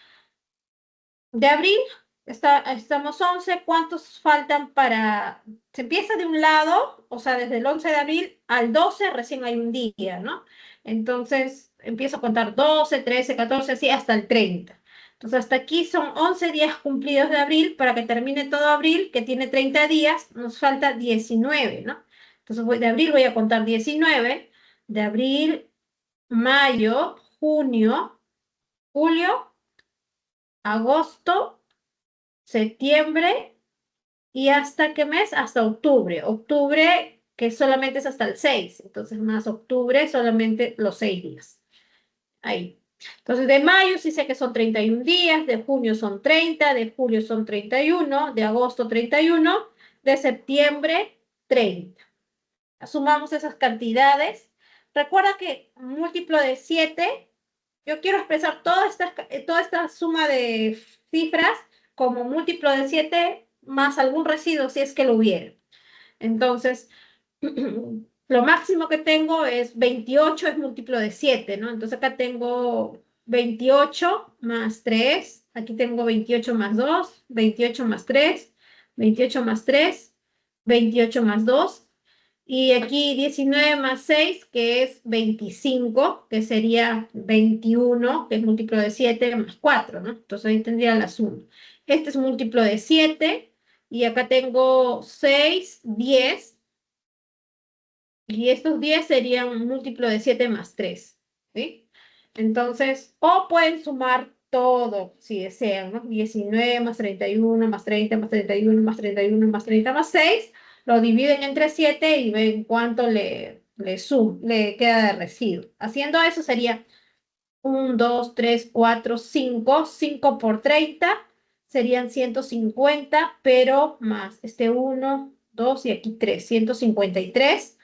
de abril, estamos 11. ¿Cuántos faltan para...? Se empieza de un lado, o sea, desde el 11 de abril al 12 recién hay un día, ¿no? Entonces, empiezo a contar 12, 13, 14, así hasta el 30. Entonces, hasta aquí son 11 días cumplidos de abril. Para que termine todo abril, que tiene 30 días, nos falta 19, ¿no? Entonces, de abril voy a contar 19, de abril, mayo, junio, julio, agosto, septiembre, ¿y hasta qué mes? Hasta octubre. Octubre, que solamente es hasta el 6, entonces más octubre, solamente los 6 días. Ahí. Entonces de mayo sí sé que son 31 días, de junio son 30, de julio son 31, de agosto 31, de septiembre 30. Sumamos esas cantidades. Recuerda que múltiplo de 7, yo quiero expresar toda esta suma de cifras como múltiplo de 7 más algún residuo si es que lo hubiera. Entonces, lo máximo que tengo es 28, es múltiplo de 7, ¿no? Entonces acá tengo 28 más 3, aquí tengo 28 más 2, 28 más 3, 28 más 3, 28 más 2, y aquí 19 más 6, que es 25, que sería 21, que es múltiplo de 7 más 4, ¿no? Entonces ahí tendría la suma. Este es múltiplo de 7, y acá tengo 6, 10, y estos 10 serían un múltiplo de 7 más 3, ¿sí? Entonces, o pueden sumar todo, si desean, ¿no? 19 más 31 más 30 más 31 más 31 más 30 más 6, lo dividen entre 7 y ven cuánto le queda de residuo. Haciendo eso sería 1, 2, 3, 4, 5. 5 por 30 serían 150, pero más este 1, 2 y aquí 3. 153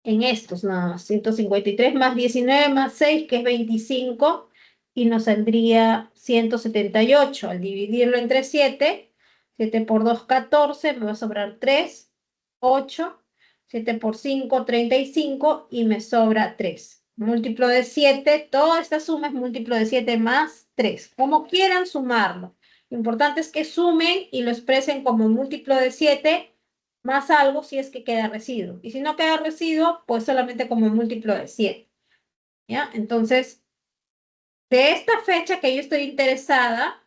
en estos nada más. 153 más 19 más 6, que es 25, y nos saldría 178. Al dividirlo entre 7, 7 por 2, 14, me va a sobrar 3, 8, 7 por 5, 35, y me sobra 3. Múltiplo de 7, toda esta suma es múltiplo de 7 más 3. Como quieran sumarlo. Lo importante es que sumen y lo expresen como múltiplo de 7 más algo si es que queda residuo. Y si no queda residuo, pues solamente como múltiplo de 7. ¿Ya? Entonces, de esta fecha que yo estoy interesada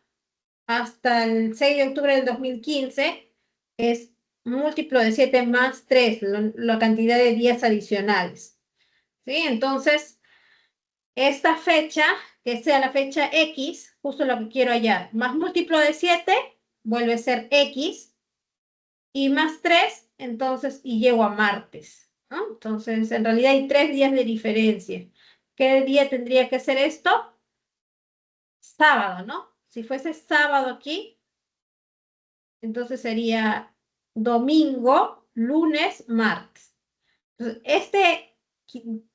hasta el 6 de octubre del 2015 es múltiplo de 7 más 3, la cantidad de días adicionales. ¿Sí? Entonces, esta fecha, que sea la fecha X, justo lo que quiero hallar, más múltiplo de 7 vuelve a ser X, y más 3, entonces, y llego a martes, ¿no? Entonces, en realidad hay 3 días de diferencia. ¿Qué día tendría que ser esto? Sábado, ¿no? Si fuese sábado aquí, entonces sería domingo, lunes, martes. Entonces, este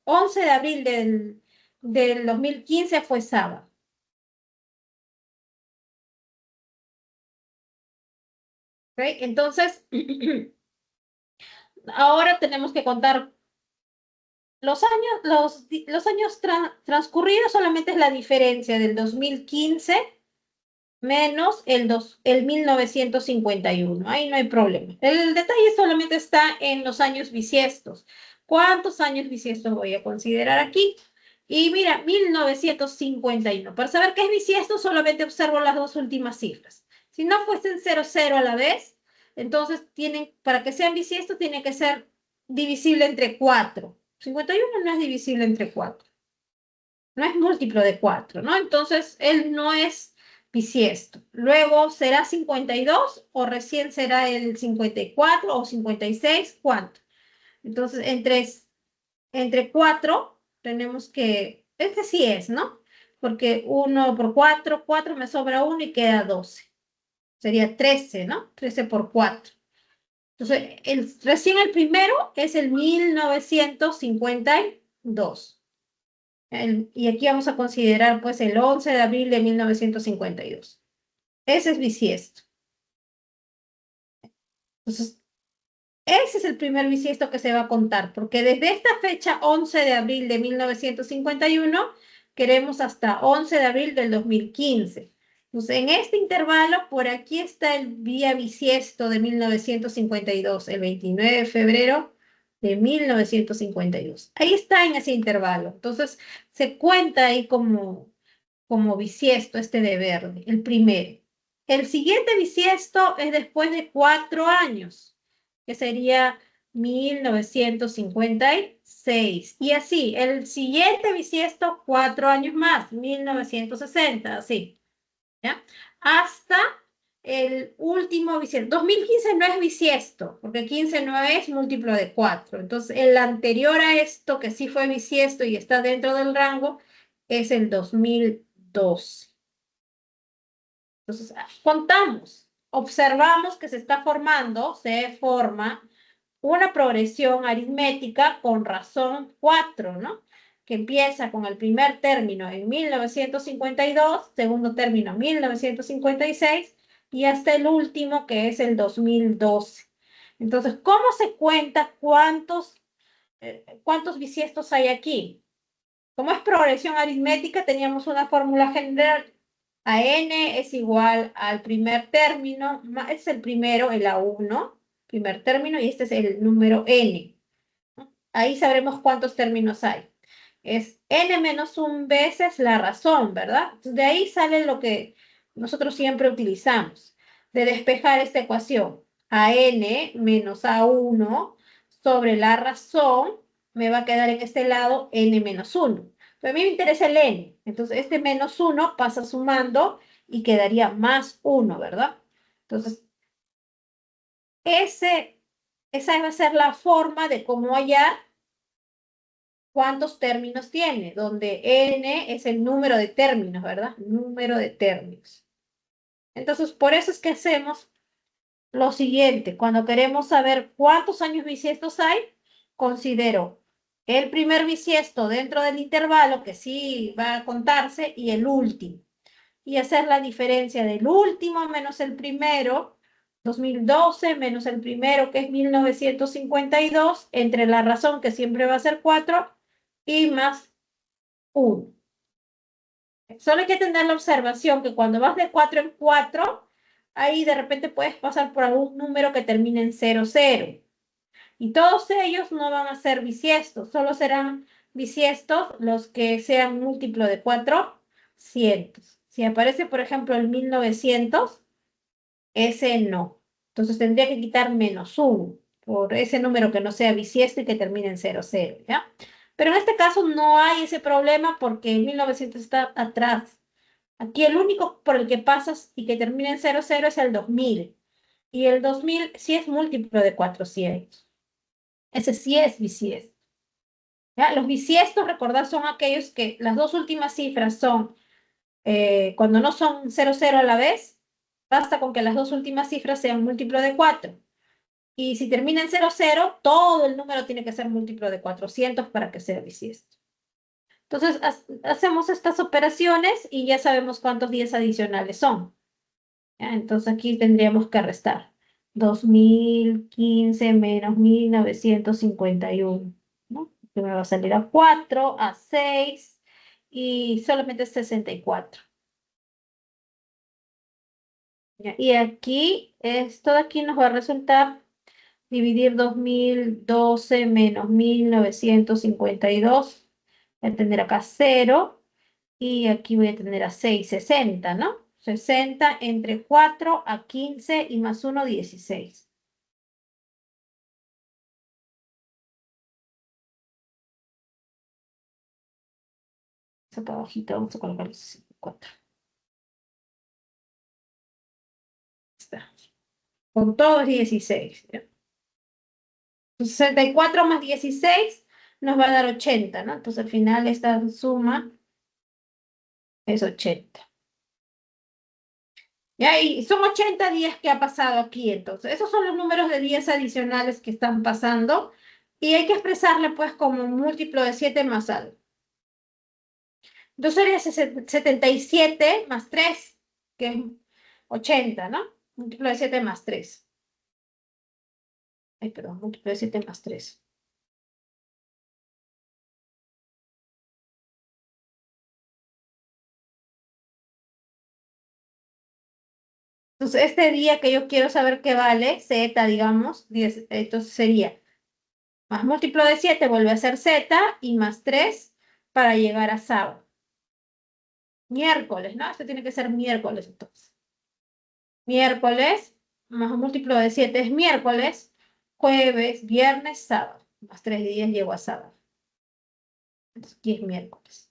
11 de abril del 2015 fue sábado. ¿Ok? Entonces, ahora tenemos que contar los años, los años transcurridos. Solamente es la diferencia del 2015 menos el 1951. Ahí no hay problema. El detalle solamente está en los años bisiestos. ¿Cuántos años bisiestos voy a considerar aquí? Y mira, 1951. Para saber qué es bisiesto, solamente observo las dos últimas cifras. Si no fuesen 00 a la vez, entonces para que sean bisiestos, tiene que ser divisible entre 4. 51 no es divisible entre 4, no es múltiplo de 4, ¿no? Entonces, él no es bisiesto. Luego, ¿será 52 o recién será el 54 o 56? ¿Cuánto? Entonces, entre 4 tenemos que, este sí es, ¿no? Porque 1 por 4, 4 me sobra 1 y queda 12. Sería 13, ¿no? 13 por 4. Entonces, recién el primero es el 1952. Y aquí vamos a considerar pues el 11 de abril de 1952. Ese es bisiesto. Entonces, ese es el primer bisiesto que se va a contar, porque desde esta fecha, 11 de abril de 1951, queremos hasta 11 de abril del 2015. Entonces, en este intervalo, por aquí está el día bisiesto de 1952, el 29 de febrero de 1952. Ahí está en ese intervalo. Entonces, se cuenta ahí como bisiesto este de verde, el primero. El siguiente bisiesto es después de 4 años, que sería 1956. Y así, el siguiente bisiesto, 4 años más, 1960, así, ¿ya? Hasta el último bisiesto. 2015 no es bisiesto, porque 15 no es múltiplo de 4. Entonces, el anterior a esto, que sí fue bisiesto y está dentro del rango, es el 2012. Entonces, contamos, observamos que se forma una progresión aritmética con razón 4, ¿no? Que empieza con el primer término en 1952, segundo término en 1956 y hasta el último que es el 2012. Entonces, ¿cómo se cuenta cuántos bisiestos hay aquí? Como es progresión aritmética, teníamos una fórmula general. A n es igual al primer término, es el primero, el A1, primer término, y este es el número n. Ahí sabremos cuántos términos hay. Es n menos 1 veces la razón, ¿verdad? Entonces, de ahí sale lo que nosotros siempre utilizamos, de despejar esta ecuación. A n menos A1 sobre la razón me va a quedar en este lado n menos 1. Pero a mí me interesa el n. Entonces, este menos 1 pasa sumando y quedaría más 1, ¿verdad? Entonces, esa va a ser la forma de cómo hallar cuántos términos tiene, donde n es el número de términos, ¿verdad? Número de términos. Entonces, por eso es que hacemos lo siguiente. Cuando queremos saber cuántos años bisiestos hay, considero el primer bisiesto dentro del intervalo, que sí va a contarse, y el último. Y hacer la diferencia del último menos el primero, 2012 menos el primero, que es 1952, entre la razón, que siempre va a ser 4, y más 1. Solo hay que tener la observación que cuando vas de 4 en 4, ahí de repente puedes pasar por algún número que termine en 00. Y todos ellos no van a ser bisiestos, solo serán bisiestos los que sean múltiplo de 400. Si aparece, por ejemplo, el 1900, ese no. Entonces tendría que quitar -1 por ese número que no sea bisiesto y que termine en 00, ¿ya? Pero en este caso no hay ese problema porque el 1900 está atrás. Aquí el único por el que pasas y que termina en 00 es el 2000. Y el 2000 sí es múltiplo de 400. Ese sí es bisiesto. ¿Ya? Los bisiestos, recordad, son aquellos que las dos últimas cifras son, cuando no son 00 a la vez, basta con que las dos últimas cifras sean múltiplo de 4. Y si termina en 00, todo el número tiene que ser múltiplo de 400 para que sea bisiesto. Entonces, hacemos estas operaciones y ya sabemos cuántos días adicionales son. ¿Ya? Entonces, aquí tendríamos que restar 2015 menos 1951, ¿no? Que me va a salir a 4, a 6 y solamente 64. ¿Ya? Y aquí, esto de aquí nos va a resultar dividir 2012 menos 1952. Voy a tener acá 0 y aquí voy a tener a 6, 60, ¿no? 60 entre 4 a 15 y más 1, 16. Acá abajito vamos a colocar los 64. Está. Con todo es 16. ¿Ya? 64 más 16 nos va a dar 80, ¿no? Entonces al final esta suma es 80. ¿Ya? Y son 80 días que ha pasado aquí, entonces. Esos son los números de días adicionales que están pasando y hay que expresarle pues como un múltiplo de 7 más algo. Entonces sería 77 más 3, que es 80, ¿no? Múltiplo de 7 más 3. Ay, perdón, múltiplo de 7 más 3. Entonces, este día que yo quiero saber qué vale, z, digamos, 10, entonces sería más múltiplo de 7 vuelve a ser z y más 3 para llegar a sábado. Miércoles, ¿no? Esto tiene que ser miércoles entonces. Miércoles, más múltiplo de 7 es miércoles, jueves, viernes, sábado. Más 3 días llego a sábado. Entonces, aquí es miércoles.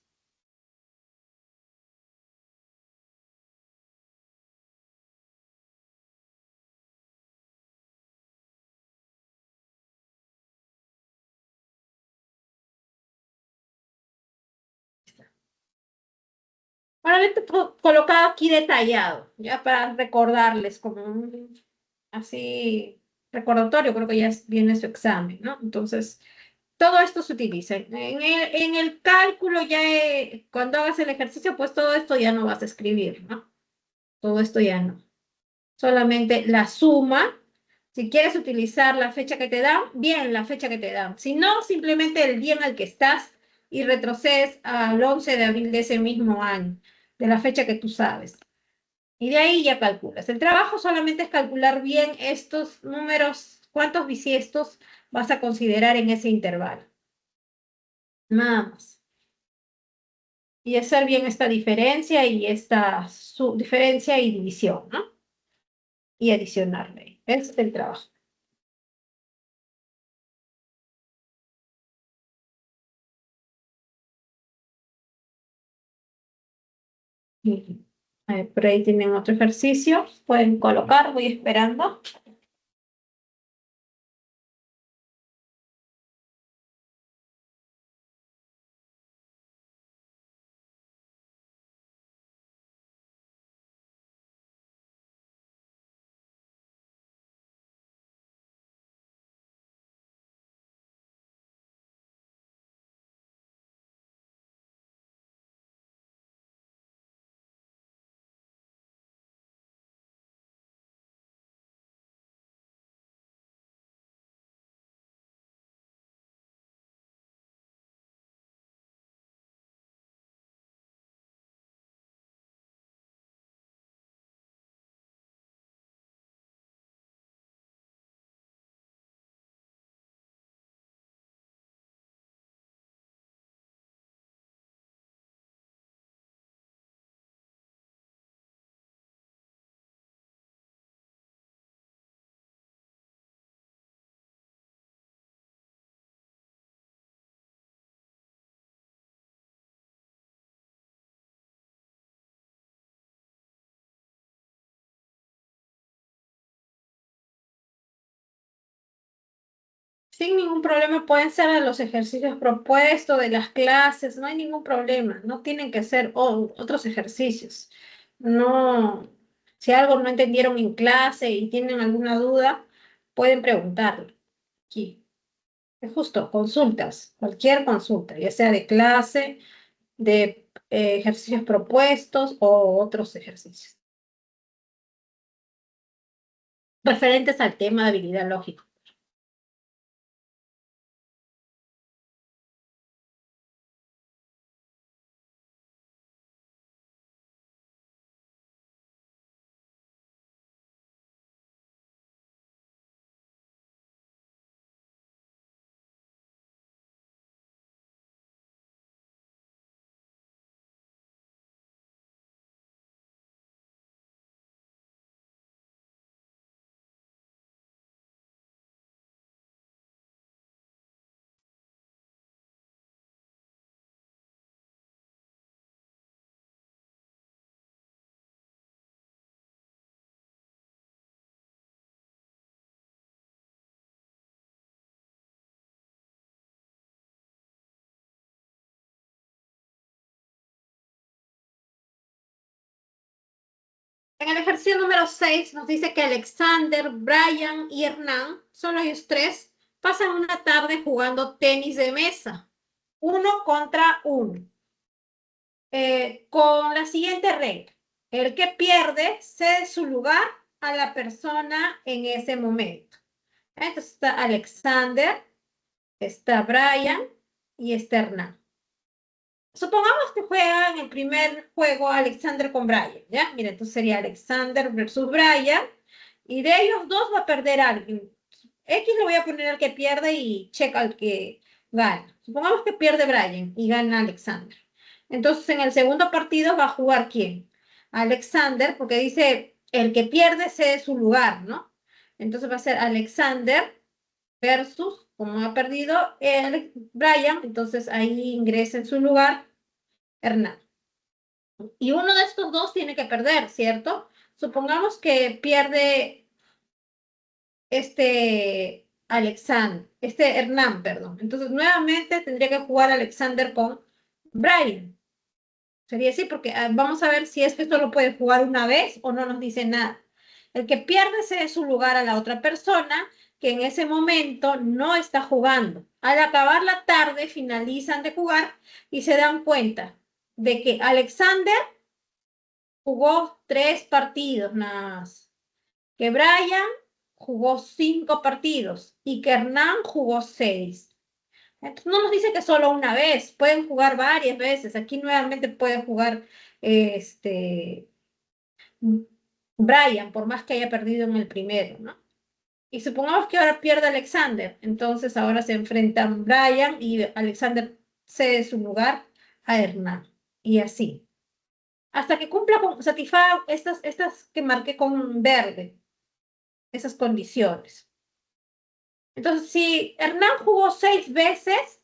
Ahora le he colocado aquí detallado, ya para recordarles como un así recordatorio, creo que ya viene su examen, ¿no? Entonces, todo esto se utiliza. En el cálculo ya, cuando hagas el ejercicio, pues todo esto ya no vas a escribir, ¿no? Todo esto ya no. Solamente la suma. Si quieres utilizar la fecha que te dan, bien la fecha que te dan. Si no, simplemente el día en el que estás y retrocedes al 11 de abril de ese mismo año, de la fecha que tú sabes. Y de ahí ya calculas. El trabajo solamente es calcular bien estos números, cuántos bisiestos vas a considerar en ese intervalo. Nada más. Y hacer bien esta diferencia y esta diferencia y división, ¿no? Y adicionarle. Ese es el trabajo. Ujú. A ver, por ahí tienen otro ejercicio. Pueden colocar, voy esperando. Sin ningún problema pueden ser de los ejercicios propuestos, de las clases, no hay ningún problema, no tienen que ser otros ejercicios. No, si algo no entendieron en clase y tienen alguna duda, pueden preguntarlo aquí. Es justo, consultas, cualquier consulta, ya sea de clase, de ejercicios propuestos o otros ejercicios referentes al tema de habilidad lógica. En el ejercicio número 6 nos dice que Alexander, Brian y Hernán, solo ellos tres, pasan una tarde jugando tenis de mesa, uno contra uno, con la siguiente regla. El que pierde cede su lugar a la persona en ese momento. Entonces está Alexander, está Brian y está Hernán. Supongamos que juegan el primer juego Alexander con Brian, ¿ya? Mira, entonces sería Alexander versus Brian, y de ellos dos va a perder alguien. X le voy a poner al que pierde y checa al que gana. Supongamos que pierde Brian y gana Alexander. Entonces en el segundo partido va a jugar ¿quién? Alexander, porque dice el que pierde cede su lugar, ¿no? Entonces va a ser Alexander versus, como ha perdido el Brian, entonces ahí ingresa en su lugar Hernán. Y uno de estos dos tiene que perder, ¿cierto? Supongamos que pierde este Hernán, perdón. Entonces, nuevamente tendría que jugar Alexander con Brian. Sería así, porque vamos a ver si es que solo puede jugar una vez o no nos dice nada. El que pierde cede su lugar a la otra persona que en ese momento no está jugando. Al acabar la tarde, finalizan de jugar y se dan cuenta de que Alexander jugó 3 partidos nada más, que Brian jugó 5 partidos y que Hernán jugó 6. Entonces no nos dice que solo una vez, pueden jugar varias veces. Aquí nuevamente puede jugar este Brian, por más que haya perdido en el primero, ¿no? Y supongamos que ahora pierde Alexander, entonces ahora se enfrentan Brian y Alexander cede su lugar a Hernán. Y así hasta que cumpla con, satisfaga estas que marqué con verde, esas condiciones. Entonces, si Hernán jugó 6 veces,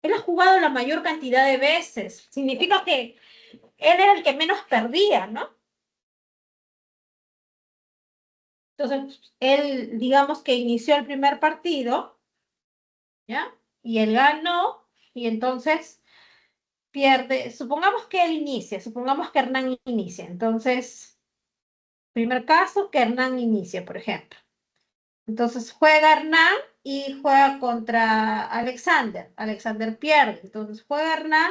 él ha jugado la mayor cantidad de veces. Significa que él era el que menos perdía, ¿no? Entonces, él, digamos que inició el primer partido, ¿ya? Y él ganó, y entonces pierde. Supongamos que él inicia, supongamos que Hernán inicia. Entonces, primer caso, que Hernán inicia, por ejemplo. Entonces juega Hernán y juega contra Alexander. Alexander pierde. Entonces juega Hernán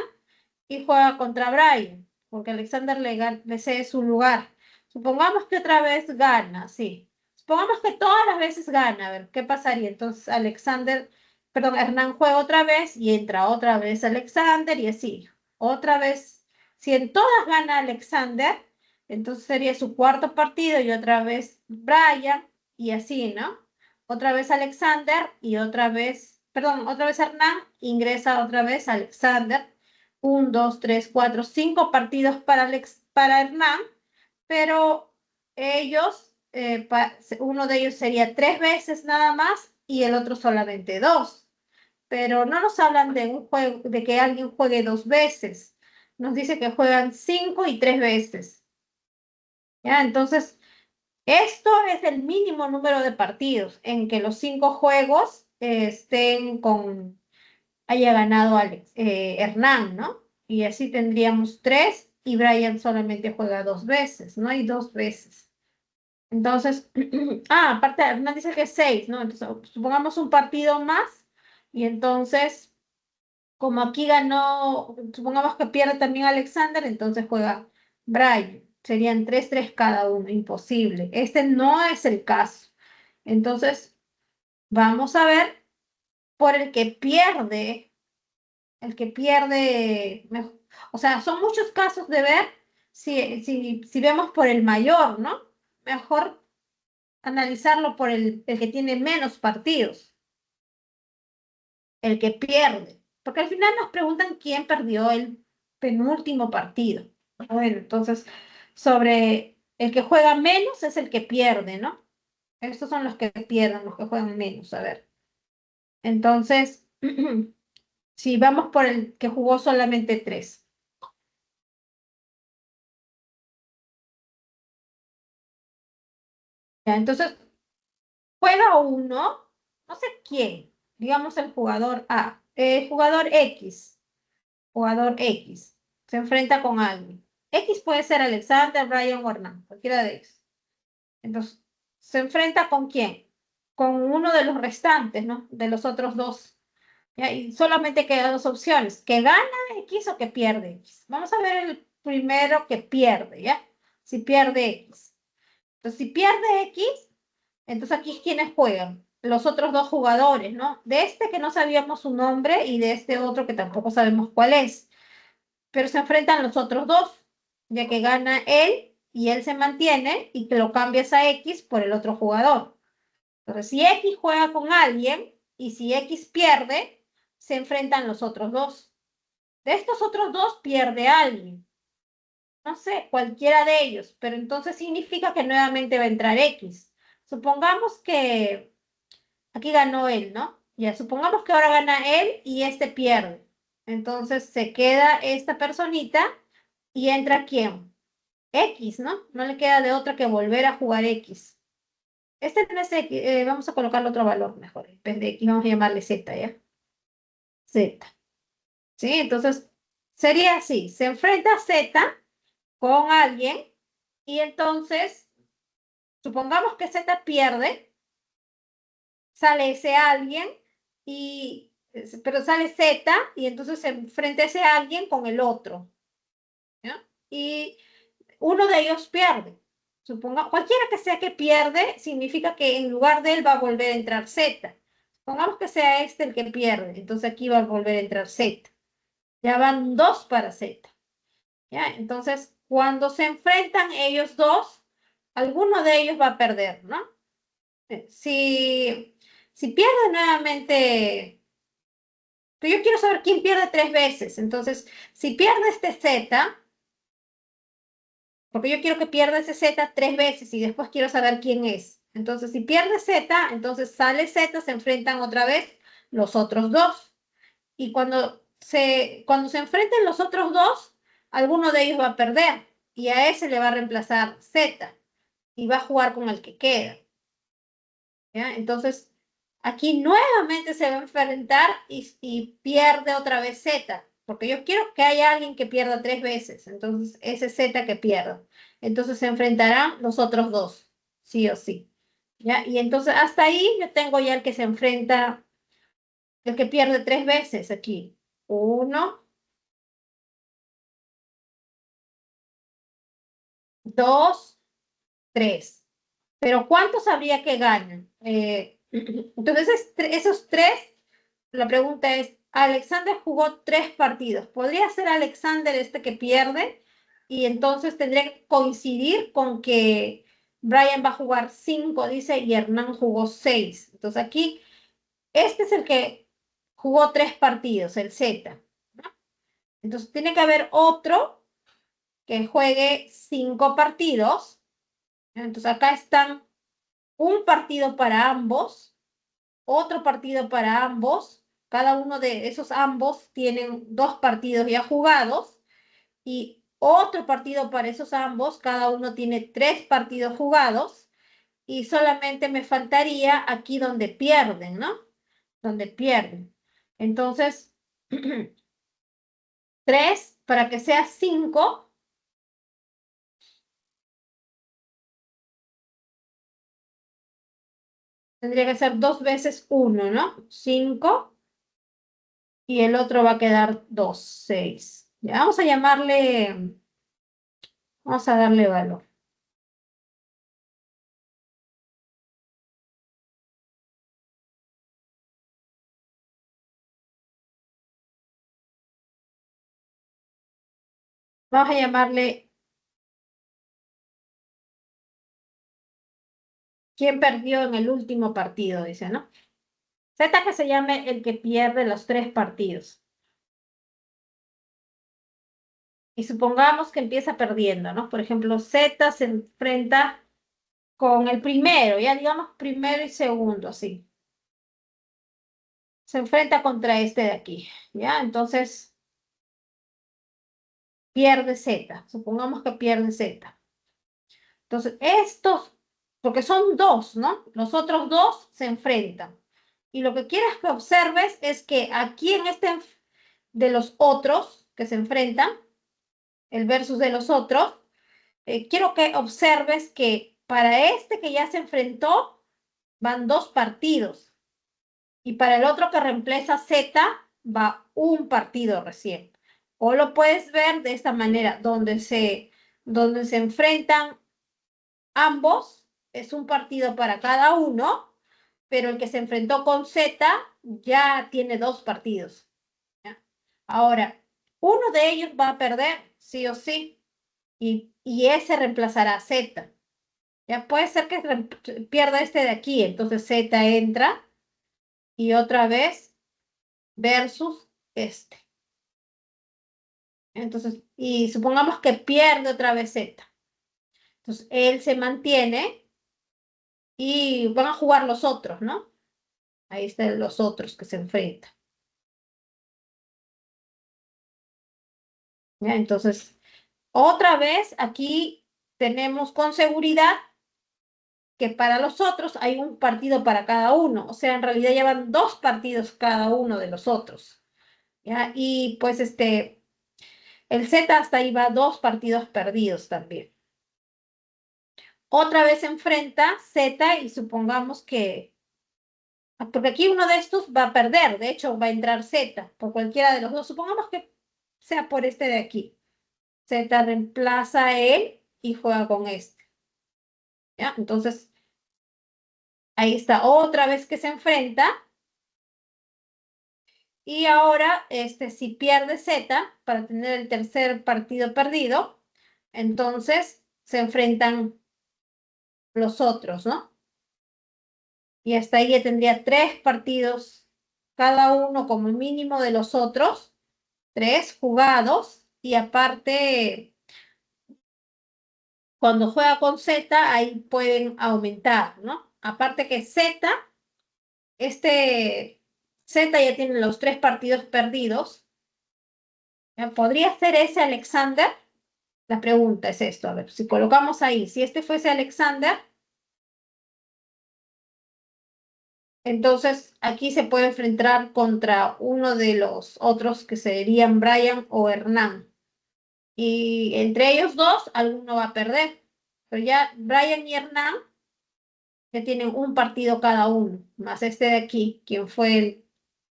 y juega contra Brian, porque Alexander le cede su lugar. Supongamos que otra vez gana, sí. Supongamos que todas las veces gana. A ver, ¿qué pasaría? Entonces Hernán juega otra vez y entra otra vez Alexander y así. Otra vez, si en todas gana Alexander, entonces sería su cuarto partido y otra vez Brian y así, ¿no? Otra vez Alexander y otra vez Hernán, ingresa otra vez Alexander. 1, 2, 3, 4, 5 partidos para Hernán, pero uno de ellos sería 3 veces nada más y el otro solamente 2. Pero no nos hablan de un juego, de que alguien juegue 2 veces. Nos dice que juegan 5 y 3 veces. ¿Ya? Entonces, esto es el mínimo número de partidos en que los 5 juegos haya ganado Hernán, ¿no? Y así tendríamos 3 y Brian solamente juega 2 veces, ¿no? Y 2 veces. Entonces, aparte, Hernán dice que es 6, ¿no? Entonces, supongamos un partido más y entonces, como aquí ganó, supongamos que pierde también Alexander, entonces juega Brian. Serían 3-3 cada uno, imposible. Este no es el caso. Entonces, vamos a ver por el que pierde, o sea, son muchos casos de ver si vemos por el mayor, ¿no? Mejor analizarlo por el que tiene menos partidos, el que pierde, porque al final nos preguntan quién perdió el penúltimo partido. Bueno, entonces, sobre el que juega menos es el que pierde, ¿no? Estos son los que pierden, los que juegan menos, a ver. Entonces, si vamos por el que jugó solamente 3. Ya, entonces, juega uno, no sé quién, digamos el jugador A, jugador X, se enfrenta con alguien. X puede ser Alexander, Brian o Hernán, cualquiera de ellos. Entonces, ¿se enfrenta con quién? Con uno de los restantes, ¿no? De los otros dos. ¿Ya? Y solamente quedan dos opciones, que gana X o que pierde X. Vamos a ver el primero que pierde, ¿ya? Si pierde X. Entonces, si pierde X, entonces aquí quiénes juegan, los otros dos jugadores, ¿no? De este que no sabíamos su nombre y de este otro que tampoco sabemos cuál es, pero se enfrentan los otros dos, ya que gana él y él se mantiene y te lo cambias a X por el otro jugador. Entonces, si X juega con alguien y si X pierde, se enfrentan los otros dos. De estos otros dos pierde alguien, no sé, cualquiera de ellos, pero entonces significa que nuevamente va a entrar X. Supongamos que aquí ganó él, ¿no? Ya, supongamos que ahora gana él y este pierde. Entonces se queda esta personita y entra quién? X, ¿no? No le queda de otra que volver a jugar X. Este no es X, vamos a colocarle otro valor mejor. En vez de X, vamos a llamarle Z, ¿ya? Z. ¿Sí? Entonces sería así: se enfrenta Z con alguien y entonces, supongamos que Z pierde, sale ese alguien y pero sale Z y entonces se enfrenta ese alguien con el otro, ¿ya? Y uno de ellos pierde. Suponga, cualquiera que sea que pierde, significa que en lugar de él va a volver a entrar Z. Supongamos que sea este el que pierde, entonces aquí va a volver a entrar Z. Ya van dos para Z. ¿Ya? Entonces, cuando se enfrentan ellos dos, alguno de ellos va a perder, ¿no? Si pierde nuevamente, pero yo quiero saber quién pierde 3 veces. Entonces, si pierde este Z, porque yo quiero que pierda ese Z 3 veces y después quiero saber quién es. Entonces, si pierde Z, entonces sale Z, se enfrentan otra vez los otros dos. Y cuando se enfrenten los otros dos, alguno de ellos va a perder y a ese le va a reemplazar Z y va a jugar con el que queda. ¿Ya? Entonces, aquí nuevamente se va a enfrentar y pierde otra vez Z, porque yo quiero que haya alguien que pierda 3 veces, entonces ese Z que pierda. Entonces se enfrentarán los otros dos, sí o sí. ¿Ya? Y entonces hasta ahí yo tengo ya el que se enfrenta, el que pierde 3 veces aquí. Uno, dos, tres. Pero ¿cuántos habría que ganan? Entonces, esos tres, la pregunta es, Alexander jugó 3 partidos. ¿Podría ser Alexander este que pierde? Y entonces tendría que coincidir con que Brian va a jugar 5, dice, y Hernán jugó 6. Entonces aquí, este es el que jugó 3 partidos, el Z, ¿no? Entonces tiene que haber otro que juegue 5 partidos. Entonces acá están un partido para ambos, otro partido para ambos. Cada uno de esos ambos tienen 2 partidos ya jugados y otro partido para esos ambos. Cada uno tiene 3 partidos jugados y solamente me faltaría aquí donde pierden, ¿no? donde pierden. Entonces, 3 para que sea 5, tendría que ser 2 veces 1, ¿no? 5, y el otro va a quedar 2, 6. Ya, vamos a darle valor. Vamos a llamarle, ¿quién perdió en el último partido? Dice, ¿no? Z, que se llame el que pierde los 3 partidos. Y supongamos que empieza perdiendo, ¿no? Por ejemplo, Z se enfrenta con el primero, ya digamos primero y segundo, así. Se enfrenta contra este de aquí, ¿ya? Entonces pierde Z, supongamos que pierde Z. Entonces estos, porque son dos, ¿no? Los otros dos se enfrentan. Y lo que quieres que observes es que aquí en este de los otros que se enfrentan, el versus de los otros, quiero que observes que para este que ya se enfrentó, van 2 partidos. Y para el otro que reemplaza Z, va un partido recién. O lo puedes ver de esta manera, donde se enfrentan ambos, es un partido para cada uno, pero el que se enfrentó con Z ya tiene 2 partidos. ¿Ya? Ahora, uno de ellos va a perder, sí o sí, y ese reemplazará a Z. Ya puede ser que pierda este de aquí, entonces Z entra y otra vez versus este. Entonces, y supongamos que pierde otra vez Z. Entonces, él se mantiene y van a jugar los otros, ¿no? Ahí están los otros que se enfrentan. ¿Ya? Entonces, otra vez aquí tenemos con seguridad que para los otros hay un partido para cada uno. O sea, en realidad llevan 2 partidos cada uno de los otros. ¿Ya? Y pues el Z hasta ahí va 2 partidos perdidos también. Otra vez se enfrenta Z y supongamos que, porque aquí uno de estos va a perder, de hecho va a entrar Z por cualquiera de los dos. Supongamos que sea por este de aquí. Z reemplaza a él y juega con este. ¿Ya? Entonces, ahí está otra vez que se enfrenta. Y ahora, si pierde Z, para tener el tercer partido perdido, entonces se enfrentan los otros, ¿no? Y hasta ahí ya tendría 3 partidos, cada uno como mínimo de los otros, 3 jugados, y aparte, cuando juega con Z, ahí pueden aumentar, ¿no? Aparte que este Z ya tiene los 3 partidos perdidos. ¿Ya? ¿Podría ser ese Alexander? La pregunta es esto, a ver, si colocamos ahí, si este fuese Alexander, entonces aquí se puede enfrentar contra uno de los otros que serían Brian o Hernán. Y entre ellos dos, alguno va a perder. Pero ya Brian y Hernán ya tienen un partido cada uno, más este de aquí, quien fue el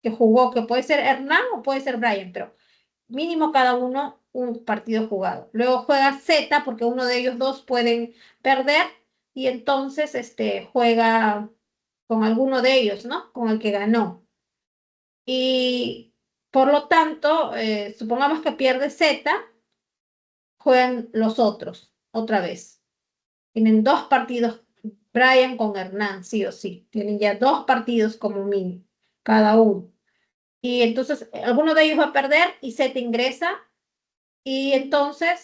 que jugó, que puede ser Hernán o puede ser Brian, pero mínimo cada uno un partido jugado. Luego juega Z, porque uno de ellos dos pueden perder, y entonces juega con alguno de ellos, ¿no? Con el que ganó. Y por lo tanto, supongamos que pierde Z, juegan los otros otra vez. Tienen 2 partidos, Brian con Hernán, sí o sí. Tienen ya 2 partidos como mínimo, cada uno. Y entonces, alguno de ellos va a perder y Z ingresa. Y entonces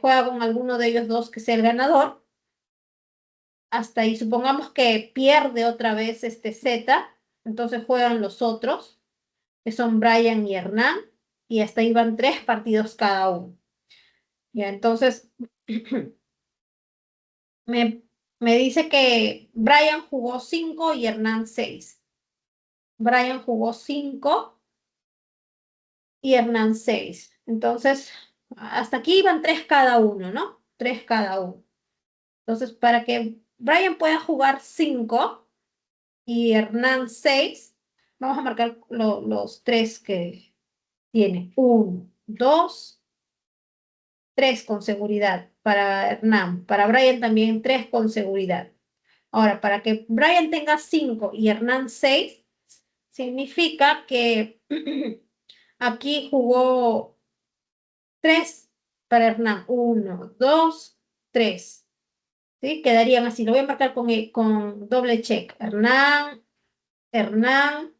juega con alguno de ellos dos que sea el ganador. Hasta ahí, supongamos que pierde otra vez Z, entonces juegan los otros, que son Brian y Hernán, y hasta ahí van 3 partidos cada uno. Ya, entonces me, me dice que Brian jugó 5 y Hernán 6. Brian jugó 5 y Hernán 6. Entonces, hasta aquí iban 3 cada uno, ¿no? 3 cada uno. Entonces, para que Brian pueda jugar 5 y Hernán 6, vamos a marcar los 3 que tiene. 1, 2, 3 con seguridad para Hernán. Para Brian también 3 con seguridad. Ahora, para que Brian tenga 5 y Hernán 6, significa que aquí jugó 3 para Hernán. 1, 2, 3. ¿Sí? Quedarían así. Lo voy a marcar con doble check. Hernán, Hernán.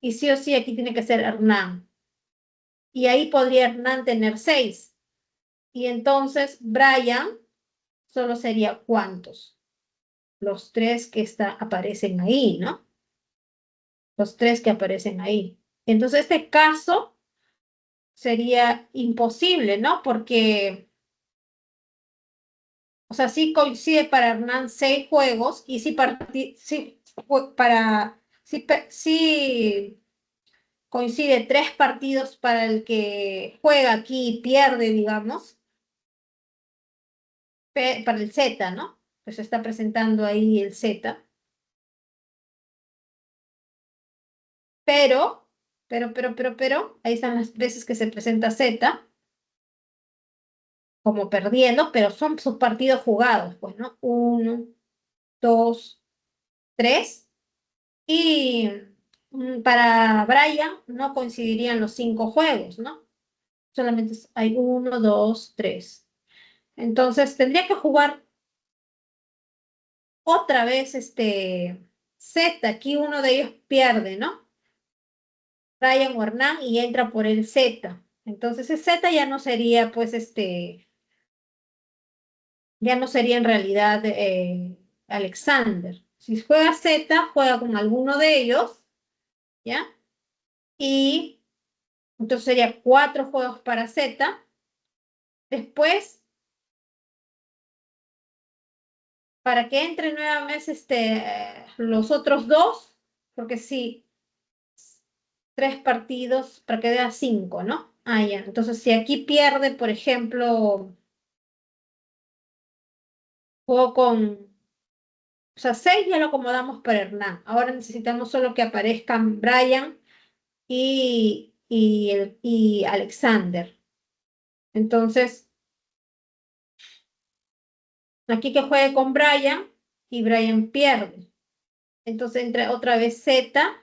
Y sí o sí aquí tiene que ser Hernán. Y ahí podría Hernán tener 6. Y entonces Brian solo sería ¿cuántos? Los 3 que aparecen ahí, ¿no? Los 3 que aparecen ahí. Entonces este caso sería imposible, ¿no? Porque, o sea, sí coincide para Hernán 6 juegos y sí, sí coincide 3 partidos para el que juega aquí y pierde, digamos, para el Z, ¿no? Pues se está presentando ahí el Z. Pero, ahí están las veces que se presenta Z como perdiendo, pero son sus partidos jugados, pues, ¿no? 1, 2, 3. Y para Brian no coincidirían los 5 juegos, ¿no? Solamente hay 1, 2, 3. Entonces tendría que jugar otra vez Z. Aquí uno de ellos pierde, ¿no? Brian o Hernán y entra por el Z. Entonces ese Z ya no sería, pues, ya no sería en realidad Alexander. Si juega Z, juega con alguno de ellos, ¿ya? Y entonces sería 4 juegos para Z. Después, para que entre nuevamente los otros dos, porque sí, 3 partidos para que dé 5, ¿no? Ah, ya. Entonces, si aquí pierde, por ejemplo, juego con, o sea, 6 ya lo acomodamos para Hernán. Ahora necesitamos solo que aparezcan Brian y Alexander. Entonces, aquí que juegue con Brian y Brian pierde. Entonces entra otra vez Z,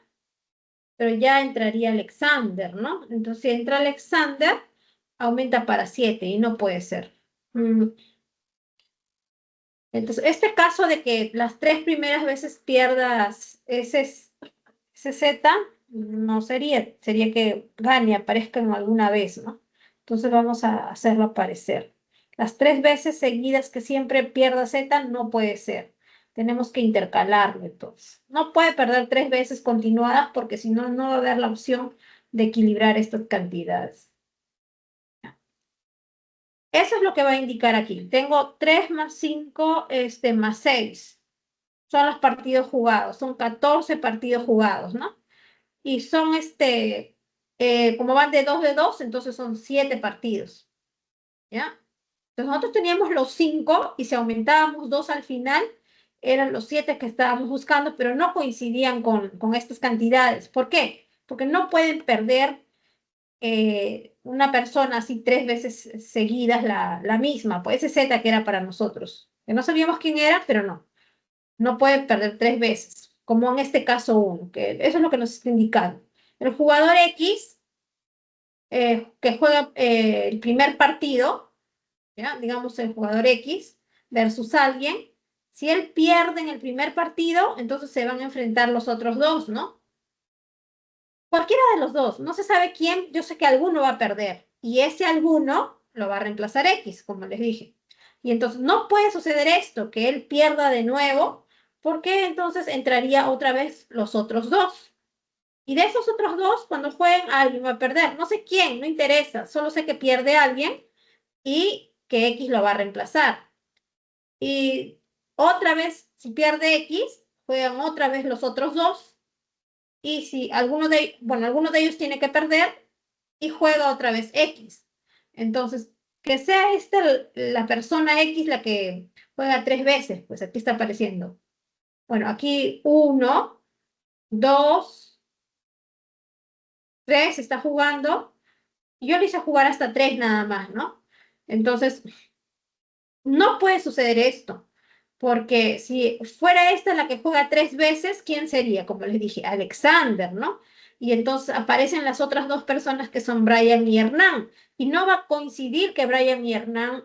pero ya entraría Alexander, ¿no? Entonces, si entra Alexander, aumenta para 7 y no puede ser. Entonces, este caso de que las 3 primeras veces pierdas ese Z, no sería que gane, aparezca en alguna vez, ¿no? Entonces vamos a hacerlo aparecer. Las 3 veces seguidas que siempre pierda Z no puede ser. Tenemos que intercalarlo entonces. No puede perder 3 veces continuadas porque si no, no va a haber la opción de equilibrar estas cantidades. Eso es lo que va a indicar aquí. Tengo 3 más 5, más 6. Son los partidos jugados. Son 14 partidos jugados, ¿no? Y son como van de 2, entonces son 7 partidos, ¿ya? Entonces nosotros teníamos los 5 y si aumentábamos 2 al final, eran los 7 que estábamos buscando, pero no coincidían con estas cantidades. ¿Por qué? Porque no pueden perder una persona así 3 veces seguidas la misma, pues ese Z que era para nosotros, que no sabíamos quién era, pero no puede perder 3 veces, como en este caso uno, que eso es lo que nos está indicando. El jugador X que juega el primer partido, ¿ya? Digamos el jugador X versus alguien, si él pierde en el primer partido, entonces se van a enfrentar los otros dos, ¿no? Cualquiera de los dos, no se sabe quién, yo sé que alguno va a perder y ese alguno lo va a reemplazar X, como les dije. Y entonces no puede suceder esto, que él pierda de nuevo, porque entonces entraría otra vez los otros dos. Y de esos otros dos, cuando jueguen, alguien va a perder. No sé quién, no interesa. Solo sé que pierde alguien y que X lo va a reemplazar. Y otra vez, si pierde X, juegan otra vez los otros dos y si alguno de ellos tiene que perder y juega otra vez X. Entonces, que sea esta la persona X la que juega 3 veces, pues aquí está apareciendo. Bueno, aquí 1, 2, 3 está jugando. Y yo le hice jugar hasta 3 nada más, ¿no? Entonces, no puede suceder esto, porque si fuera esta la que juega 3 veces, ¿quién sería? Como les dije, Alexander, ¿no? Y entonces aparecen las otras dos personas que son Brian y Hernán, y no va a coincidir que Brian y Hernán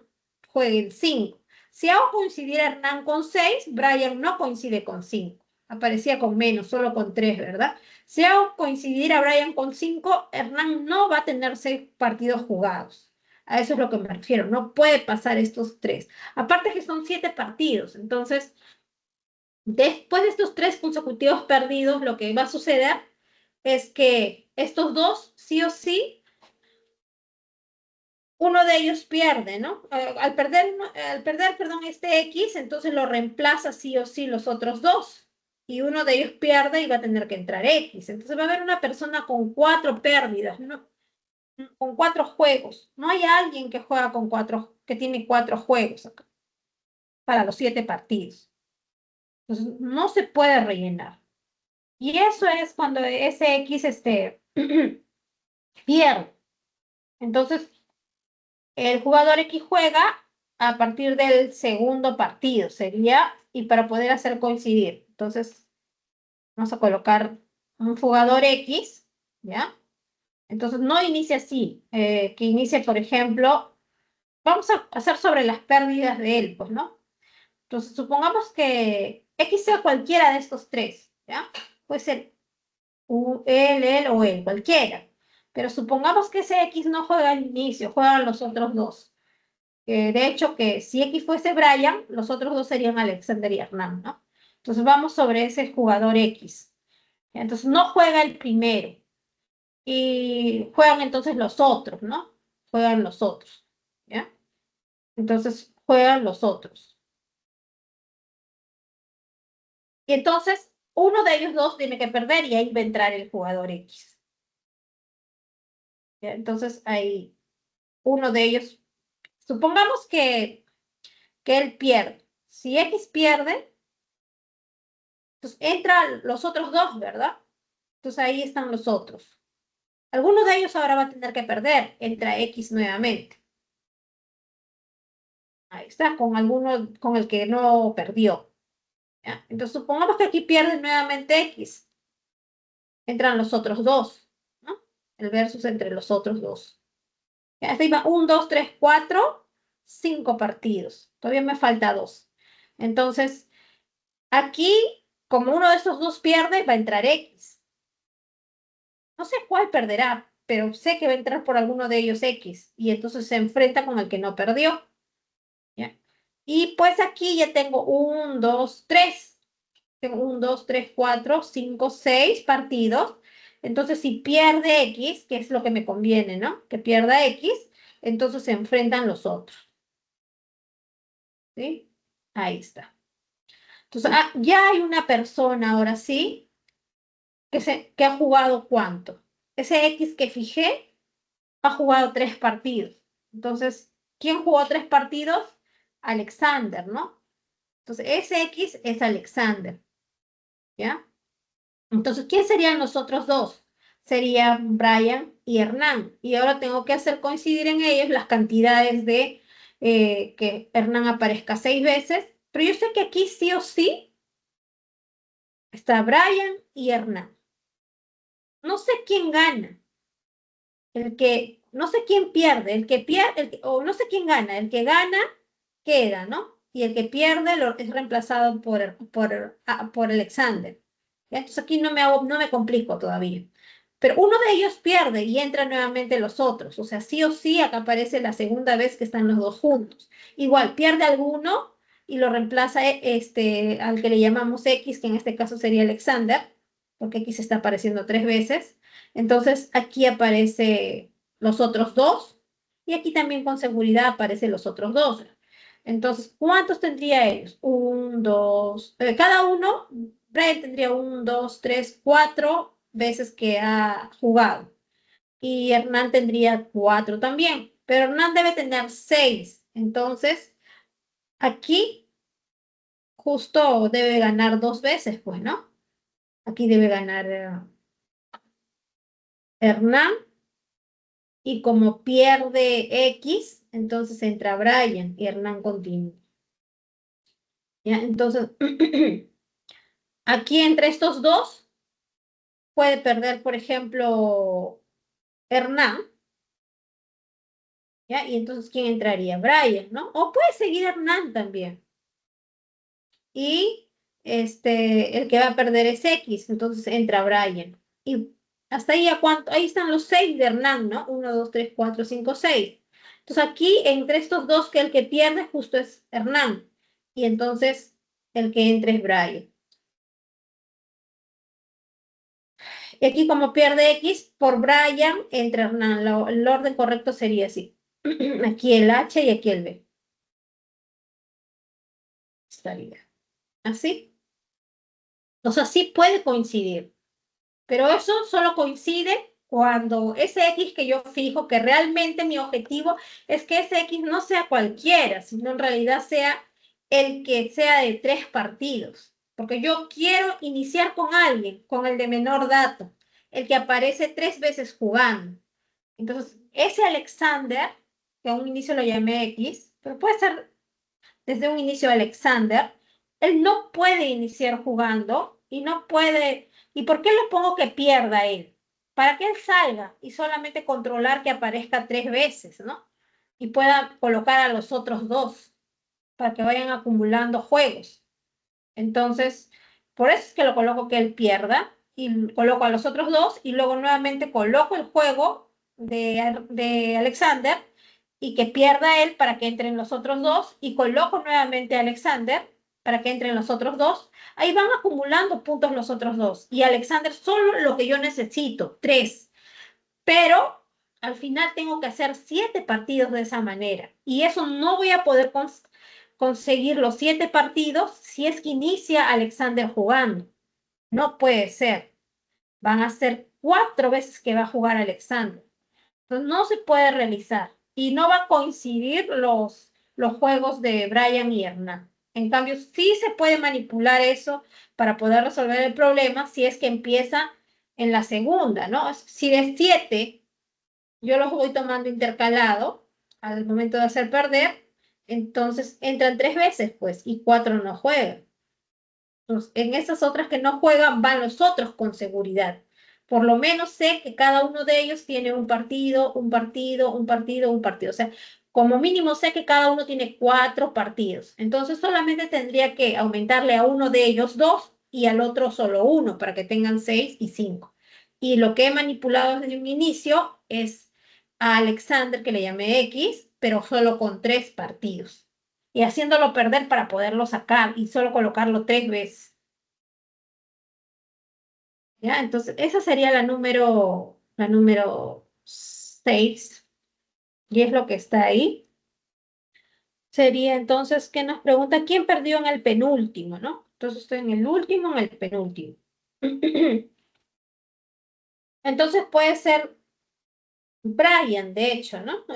jueguen 5. Si hago coincidir a Hernán con 6, Brian no coincide con 5. Aparecía con menos, solo con 3, ¿verdad? Si hago coincidir a Brian con 5, Hernán no va a tener 6 partidos jugados. A eso es lo que me refiero. No puede pasar estos 3. Aparte que son 7 partidos. Entonces, después de estos 3 consecutivos perdidos, lo que va a suceder es que estos dos, sí o sí, uno de ellos pierde, ¿no? Al perder, perdón, este X, entonces lo reemplaza sí o sí los otros dos. Y uno de ellos pierde y va a tener que entrar X. Entonces va a haber una persona con 4 pérdidas, ¿no? Con 4 juegos. No hay alguien que juega con 4, que tiene 4 juegos acá para los 7 partidos. Entonces, no se puede rellenar. Y eso es cuando ese X pierde. Entonces, el jugador X juega a partir del segundo partido, sería, y para poder hacer coincidir. Entonces, vamos a colocar un jugador X, ¿ya? Entonces, no inicia así, que inicie, por ejemplo, vamos a hacer sobre las pérdidas de él, pues, ¿no? Entonces, supongamos que X sea cualquiera de estos 3, ¿ya? Puede ser él o él, cualquiera. Pero supongamos que ese X no juega al inicio, juegan los otros dos. De hecho, que si X fuese Brian, los otros dos serían Alexander y Hernán, ¿no? Entonces vamos sobre ese jugador X. Entonces no juega el primero. Y juegan entonces los otros, ¿no? Juegan los otros, ¿ya? Entonces juegan los otros. Y entonces uno de ellos dos tiene que perder y ahí va a entrar el jugador X. ¿Ya? Entonces ahí uno de ellos, supongamos que él pierde. Si X pierde, entonces entran los otros dos, ¿verdad? Entonces ahí están los otros. Alguno de ellos ahora va a tener que perder, entra X nuevamente. Ahí está, con alguno, con el que no perdió. ¿Ya? Entonces supongamos que aquí pierde nuevamente X. Entran los otros dos, ¿no? El versus entre los otros dos. Ya, hasta ahí va 1, 2, 3, 4, 5 partidos. Todavía me falta 2. Entonces, aquí, como uno de esos dos pierde, va a entrar X. No sé cuál perderá, pero sé que va a entrar por alguno de ellos X. Y entonces se enfrenta con el que no perdió. ¿Ya? Y pues aquí ya tengo 1, 2, 3. Tengo 1, 2, 3, 4, 5, 6 partidos. Entonces, si pierde X, que es lo que me conviene, ¿no? Que pierda X, entonces se enfrentan los otros. ¿Sí? Ahí está. Entonces, ya hay una persona ahora sí que ha jugado ¿cuánto? Ese X que fijé ha jugado 3 partidos. Entonces, ¿quién jugó 3 partidos? Alexander, ¿no? Entonces, ese X es Alexander, ¿ya? Entonces, ¿quién serían los otros dos? Serían Brian y Hernán. Y ahora tengo que hacer coincidir en ellos las cantidades de que Hernán aparezca 6 veces. Pero yo sé que aquí sí o sí está Brian y Hernán. No sé quién gana. No sé quién pierde. El que pierde, o no sé quién gana. El que gana queda, ¿no? Y el que pierde es reemplazado por Alexander. ¿Ya? Entonces aquí no me complico todavía. Pero uno de ellos pierde y entran nuevamente los otros. O sea, sí o sí, acá aparece la segunda vez que están los dos juntos. Igual, pierde alguno y lo reemplaza al que le llamamos X, que en este caso sería Alexander, porque X está apareciendo 3 veces. Entonces, aquí aparece los otros dos y aquí también con seguridad aparecen los otros dos. Entonces, ¿cuántos tendría ellos? Cada uno, Brian tendría 1, 2, 3, 4 veces que ha jugado. Y Hernán tendría 4 también, pero Hernán debe tener 6. Entonces, aquí justo debe ganar 2 veces, pues, ¿no? Aquí debe ganar Hernán, y como pierde X, entonces entra Brian y Hernán continúa. ¿Ya? Entonces, aquí entre estos dos puede perder, por ejemplo, Hernán, ¿ya? Y entonces, ¿quién entraría? Brian, ¿no? O puede seguir Hernán también. Y el que va a perder es X, entonces entra Brian. Y hasta ahí, ¿a cuánto? Ahí están los 6 de Hernán, ¿no? 1, 2, 3, 4, 5, 6. Entonces aquí, entre estos dos, que el que pierde justo es Hernán. Y entonces el que entra es Brian. Y aquí, como pierde X, por Brian entra Hernán. El orden correcto sería así. Aquí el H y aquí el B. Estaría así. O sea, sí puede coincidir. Pero eso solo coincide cuando ese X que yo fijo, que realmente mi objetivo es que ese X no sea cualquiera, sino en realidad sea el que sea de 3 partidos. Porque yo quiero iniciar con alguien, con el de menor dato, el que aparece 3 veces jugando. Entonces, ese Alexander, que a un inicio lo llamé X, pero puede ser desde un inicio Alexander, él no puede iniciar jugando y no puede. ¿Y por qué le pongo que pierda él? Para que él salga y solamente controlar que aparezca 3 veces, ¿no? Y pueda colocar a los otros dos para que vayan acumulando juegos. Entonces, por eso es que lo coloco que él pierda y coloco a los otros dos y luego nuevamente coloco el juego de Alexander y que pierda él para que entren los otros dos y coloco nuevamente a Alexander para que entren los otros dos. Ahí van acumulando puntos los otros dos y Alexander solo lo que yo necesito, 3. Pero al final tengo que hacer 7 partidos de esa manera y eso no voy a poder conseguir los 7 partidos si es que inicia Alexander jugando. No puede ser. Van a ser 4 veces que va a jugar Alexander. Entonces no se puede realizar y no va a coincidir los juegos de Brian y Hernán. En cambio, sí se puede manipular eso para poder resolver el problema si es que empieza en la segunda, ¿no? Si de 7 yo los voy tomando intercalado al momento de hacer perder, entonces entran 3 veces, pues, y 4 no juegan. Entonces, en esas otras que no juegan, van los otros con seguridad. Por lo menos sé que cada uno de ellos tiene un partido, un partido, un partido, un partido. O sea, como mínimo sé que cada uno tiene 4 partidos. Entonces solamente tendría que aumentarle a uno de ellos 2 y al otro solo uno para que tengan 6 y 5. Y lo que he manipulado desde un inicio es a Alexander, que le llamé X, pero solo con 3 partidos y haciéndolo perder para poderlo sacar y solo colocarlo 3 veces. ¿Ya? Entonces, esa sería la número 6 y es lo que está ahí. Sería entonces que nos pregunta quién perdió en el penúltimo, ¿no? Entonces estoy en el último, en el penúltimo. Entonces puede ser Brian, de hecho, ¿no?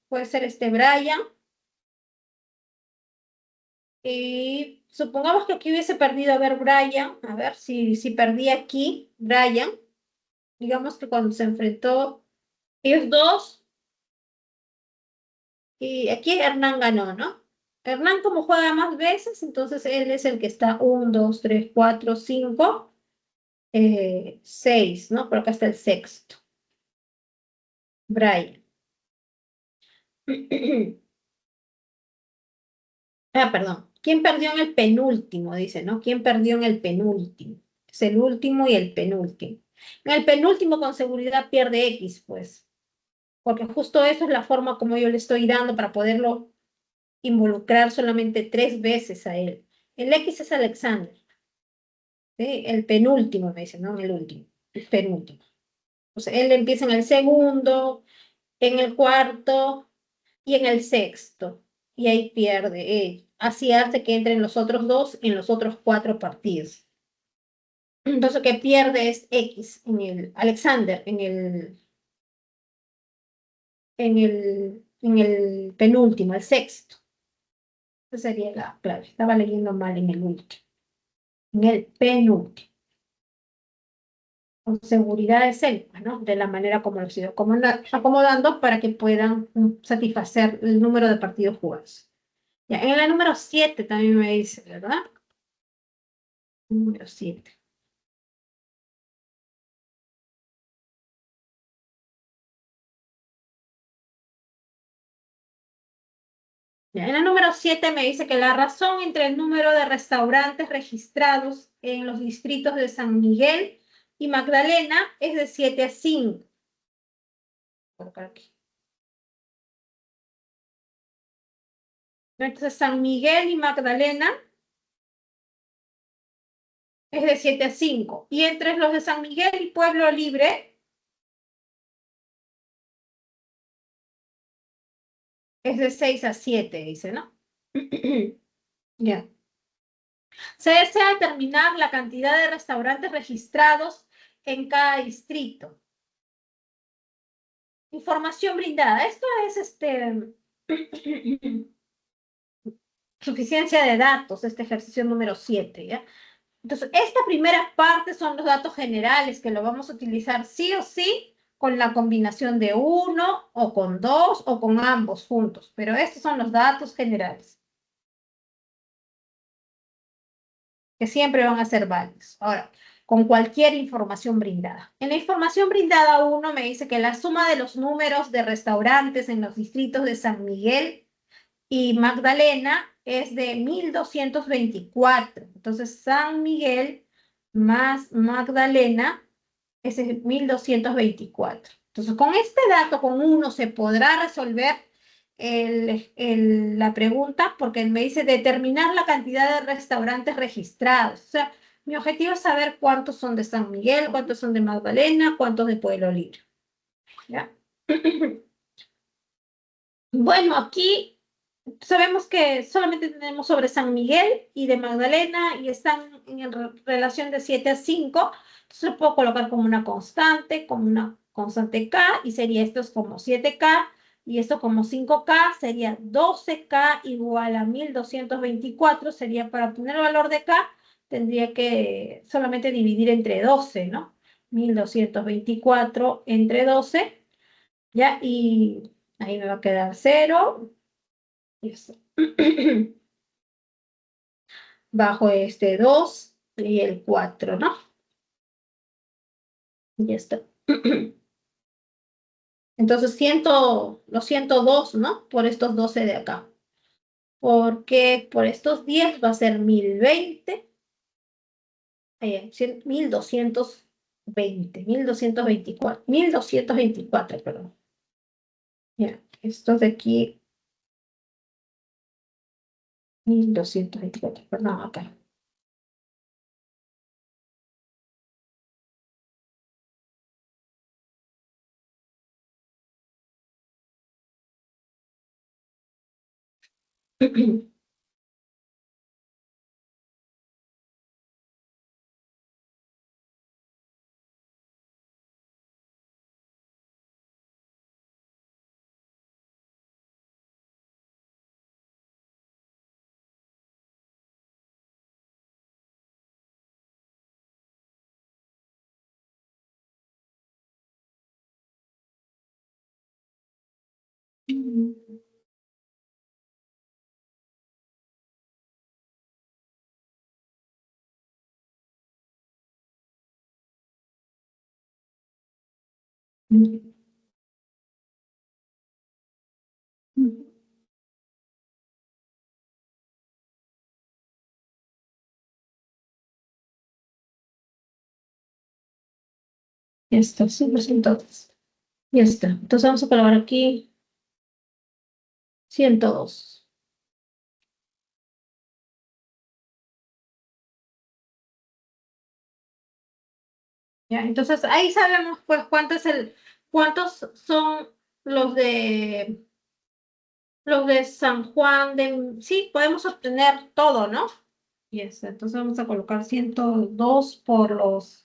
Puede ser este Brian. Y supongamos que aquí hubiese perdido, a ver, Brian, a ver si perdí aquí, Brian, digamos que cuando se enfrentó ellos dos, y aquí Hernán ganó, ¿no? Hernán, como juega más veces, entonces él es el que está 1, 2, 3, 4, 5, 6, ¿no? Pero acá está el sexto, Brian. Ah, perdón. ¿Quién perdió en el penúltimo? Dice, ¿no? ¿Quién perdió en el penúltimo? Es el último y el penúltimo. En el penúltimo con seguridad pierde X, pues, porque justo eso es la forma como yo le estoy dando para poderlo involucrar solamente 3 veces a él. El X es Alexander, ¿sí? El penúltimo, me dice, no el último, el penúltimo. O sea, él empieza en el segundo, en el cuarto y en el sexto, y ahí pierde. Así hace que entren los otros dos en los otros 4 partidos. Entonces, que pierde es X en el Alexander, en el penúltimo, el sexto. Esa sería la clave. Estaba leyendo mal en el último. En el penúltimo. Con seguridad es él, ¿no? De la manera como lo sigo acomodando para que puedan satisfacer el número de partidos jugados. Ya, en la número 7 también me dice, ¿verdad? Número 7. Ya, en la número 7 me dice que la razón entre el número de restaurantes registrados en los distritos de San Miguel y Magdalena es de 7 a 5. Voy a colocar aquí. Entonces, San Miguel y Magdalena es de 7 a 5. Y entre los de San Miguel y Pueblo Libre es de 6 a 7, dice, ¿no? Ya. Se desea determinar la cantidad de restaurantes registrados en cada distrito. Información brindada. Esto es suficiencia de datos, este ejercicio número 7, ¿ya? Entonces, esta primera parte son los datos generales que lo vamos a utilizar sí o sí con la combinación de uno o con dos o con ambos juntos, pero estos son los datos generales que siempre van a ser válidos. Ahora, con cualquier información brindada. En la información brindada uno me dice que la suma de los números de restaurantes en los distritos de San Miguel y Magdalena es de 1224. Entonces, San Miguel más Magdalena es 1224. Entonces, con este dato, con uno, se podrá resolver la pregunta porque me dice determinar la cantidad de restaurantes registrados. O sea, mi objetivo es saber cuántos son de San Miguel, cuántos son de Magdalena, cuántos de Pueblo Libre. ¿Ya? Bueno, aquí sabemos que solamente tenemos sobre San Miguel y de Magdalena y están en relación de 7 a 5. Entonces lo puedo colocar como una constante K y sería esto es como 7K y esto como 5K sería 12K igual a 1224. Sería para obtener el valor de K tendría que solamente dividir entre 12, ¿no? 1224 entre 12, ¿ya? Y ahí me va a quedar 0. Eso. Bajo este 2 y el 4, ¿no? Ya está. Entonces, los 102, ¿no? Por estos 12 de acá. Porque por estos 10 va a ser 1020, 1220, 1224, 1224, perdón. Ya, esto de aquí, 1224, perdón, acá. Ya está, 102. Ya está. Entonces vamos a colocar aquí 102. ¿Ya? Entonces ahí sabemos pues cuántos son los de San Juan de, sí, podemos obtener todo, ¿no? Yes, entonces vamos a colocar 102 por los...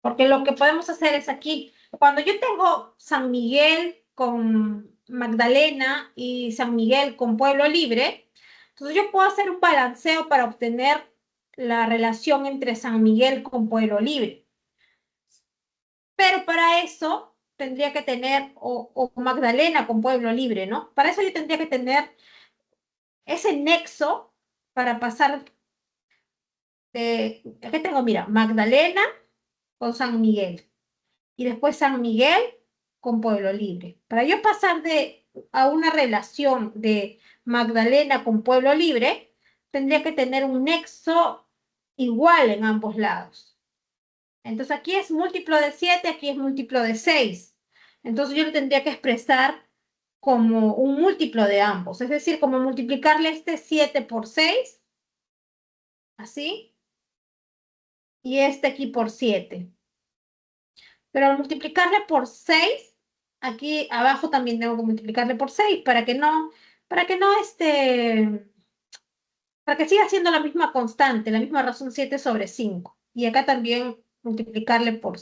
Porque lo que podemos hacer es aquí, cuando yo tengo San Miguel con Magdalena y San Miguel con Pueblo Libre, entonces yo puedo hacer un balanceo para obtener la relación entre San Miguel con Pueblo Libre. Pero para eso tendría que tener, o Magdalena con Pueblo Libre, ¿no? Para eso yo tendría que tener ese nexo para pasar de, aquí tengo, mira, Magdalena con San Miguel y después San Miguel con Pueblo Libre. Para yo pasar a una relación de Magdalena con Pueblo Libre, tendría que tener un nexo igual en ambos lados. Entonces aquí es múltiplo de 7, aquí es múltiplo de 6. Entonces yo lo tendría que expresar como un múltiplo de ambos, es decir, como multiplicarle este 7 por 6, así, y este aquí por 7. Pero al multiplicarle por 6, aquí abajo también tengo que multiplicarle por 6 para que no para que siga siendo la misma constante, la misma razón 7 sobre 5. Y acá también multiplicarle por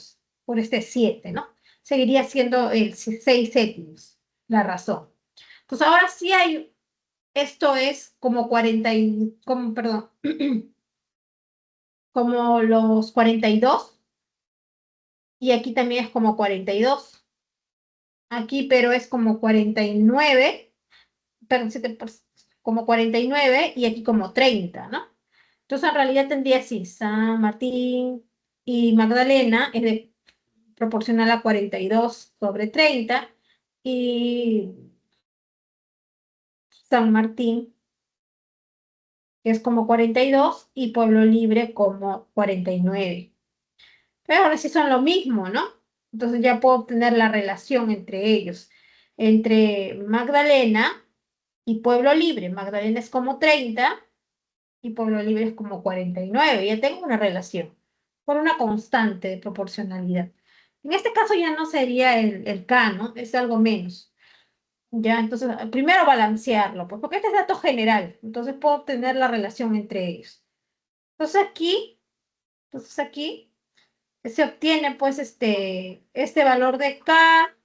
este 7, ¿no? Seguiría siendo el 6 séptimos, la razón. Entonces ahora sí hay, esto es como 40 como, perdón, como los 42, y aquí también es como 42. Aquí, pero es como 49, perdón, como 49 y aquí como 30, ¿no? Entonces, en realidad tendría así, San Martín y Magdalena es proporcional a 42 sobre 30 y San Martín que es como 42 y Pueblo Libre como 49. Pero ahora sí son lo mismo, ¿no? Entonces ya puedo obtener la relación entre ellos, entre Magdalena y Pueblo Libre. Magdalena es como 30 y Pueblo Libre es como 49. Ya tengo una relación por una constante de proporcionalidad. En este caso ya no sería el K, ¿no? Es algo menos. Ya, entonces, primero balancearlo, pues, porque este es dato general. Entonces puedo obtener la relación entre ellos. Entonces aquí se obtiene, pues, este valor de K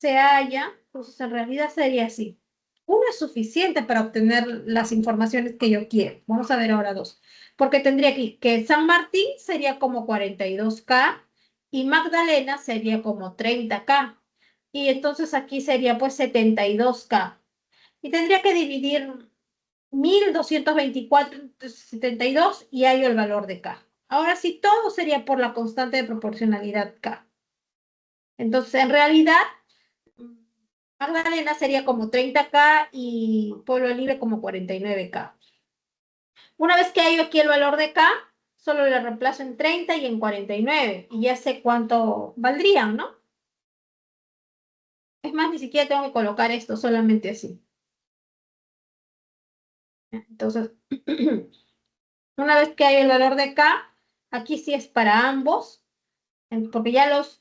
se halla, entonces en realidad sería así. Uno es suficiente para obtener las informaciones que yo quiero. Vamos a ver ahora dos. Porque tendría aquí que San Martín sería como 42K y Magdalena sería como 30K. Y entonces aquí sería pues 72K. Y tendría que dividir 1224 entre 72 y hallo el valor de K. Ahora sí, todo sería por la constante de proporcionalidad K. Entonces, en realidad, Magdalena sería como 30K y Pueblo Libre como 49K. Una vez que hay aquí el valor de K, solo le reemplazo en 30 y en 49 y ya sé cuánto valdrían, ¿no? Es más, ni siquiera tengo que colocar esto, solamente así. Entonces, una vez que hay el valor de K, aquí sí es para ambos, porque ya los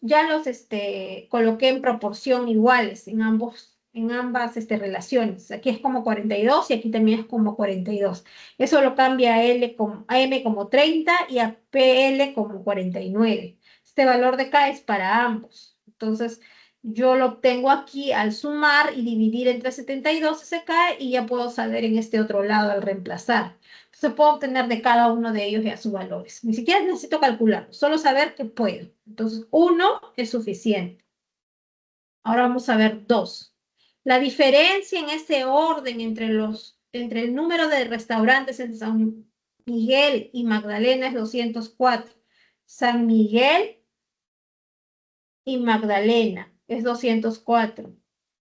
coloqué en proporción iguales en ambas relaciones. Aquí es como 42 y aquí también es como 42. Eso lo cambia a M como 30 y a PL como 49. Este valor de K es para ambos. Entonces, yo lo obtengo aquí al sumar y dividir entre 72 ese K y ya puedo saber en este otro lado al reemplazar. Se puede obtener de cada uno de ellos ya sus valores. Ni siquiera necesito calcularlo, solo saber que puedo. Entonces, uno es suficiente. Ahora vamos a ver dos. La diferencia en ese orden entre el número de restaurantes en San Miguel y Magdalena es 204. San Miguel y Magdalena es 204.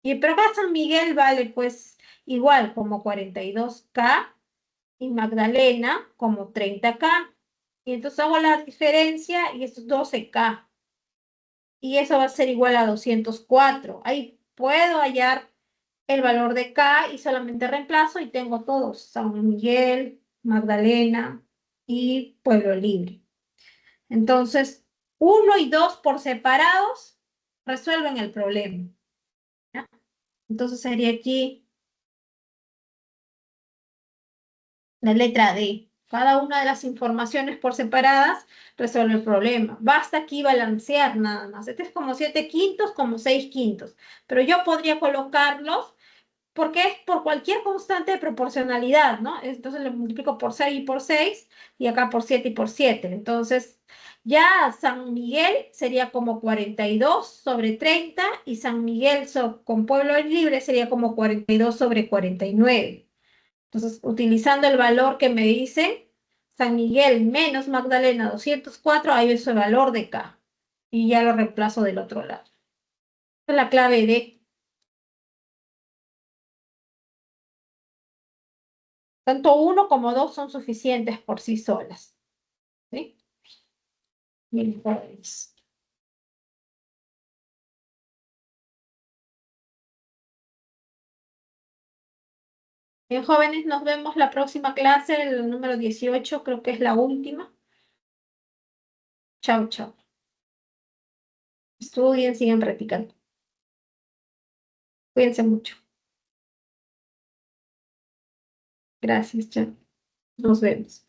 Pero acá San Miguel vale pues igual como 42K y Magdalena como 30K. Y entonces hago la diferencia y esto es 12K. Y eso va a ser igual a 204. Ahí puedo hallar el valor de K y solamente reemplazo y tengo todos. San Miguel, Magdalena y Pueblo Libre. Entonces, 1 y 2 por separados resuelven el problema. ¿Ya? Entonces sería aquí La letra D. Cada una de las informaciones por separadas resuelve el problema. Basta aquí balancear nada más. Este es como 7 quintos, como 6 quintos. Pero yo podría colocarlos porque es por cualquier constante de proporcionalidad, ¿no? Entonces lo multiplico por 6 y por 6 y acá por 7 y por 7. Entonces ya San Miguel sería como 42 sobre 30 y San Miguel con Pueblo Libre sería como 42 sobre 49. Entonces, utilizando el valor que me dice San Miguel menos Magdalena 204, ahí es el valor de K. Y ya lo reemplazo del otro lado. Esta es la clave de tanto uno como dos son suficientes por sí solas. ¿Sí? Bien, pues. Bien, jóvenes, nos vemos la próxima clase, el número 18, creo que es la última. Chao, chao. Estudien, sigan practicando. Cuídense mucho. Gracias, chao. Nos vemos.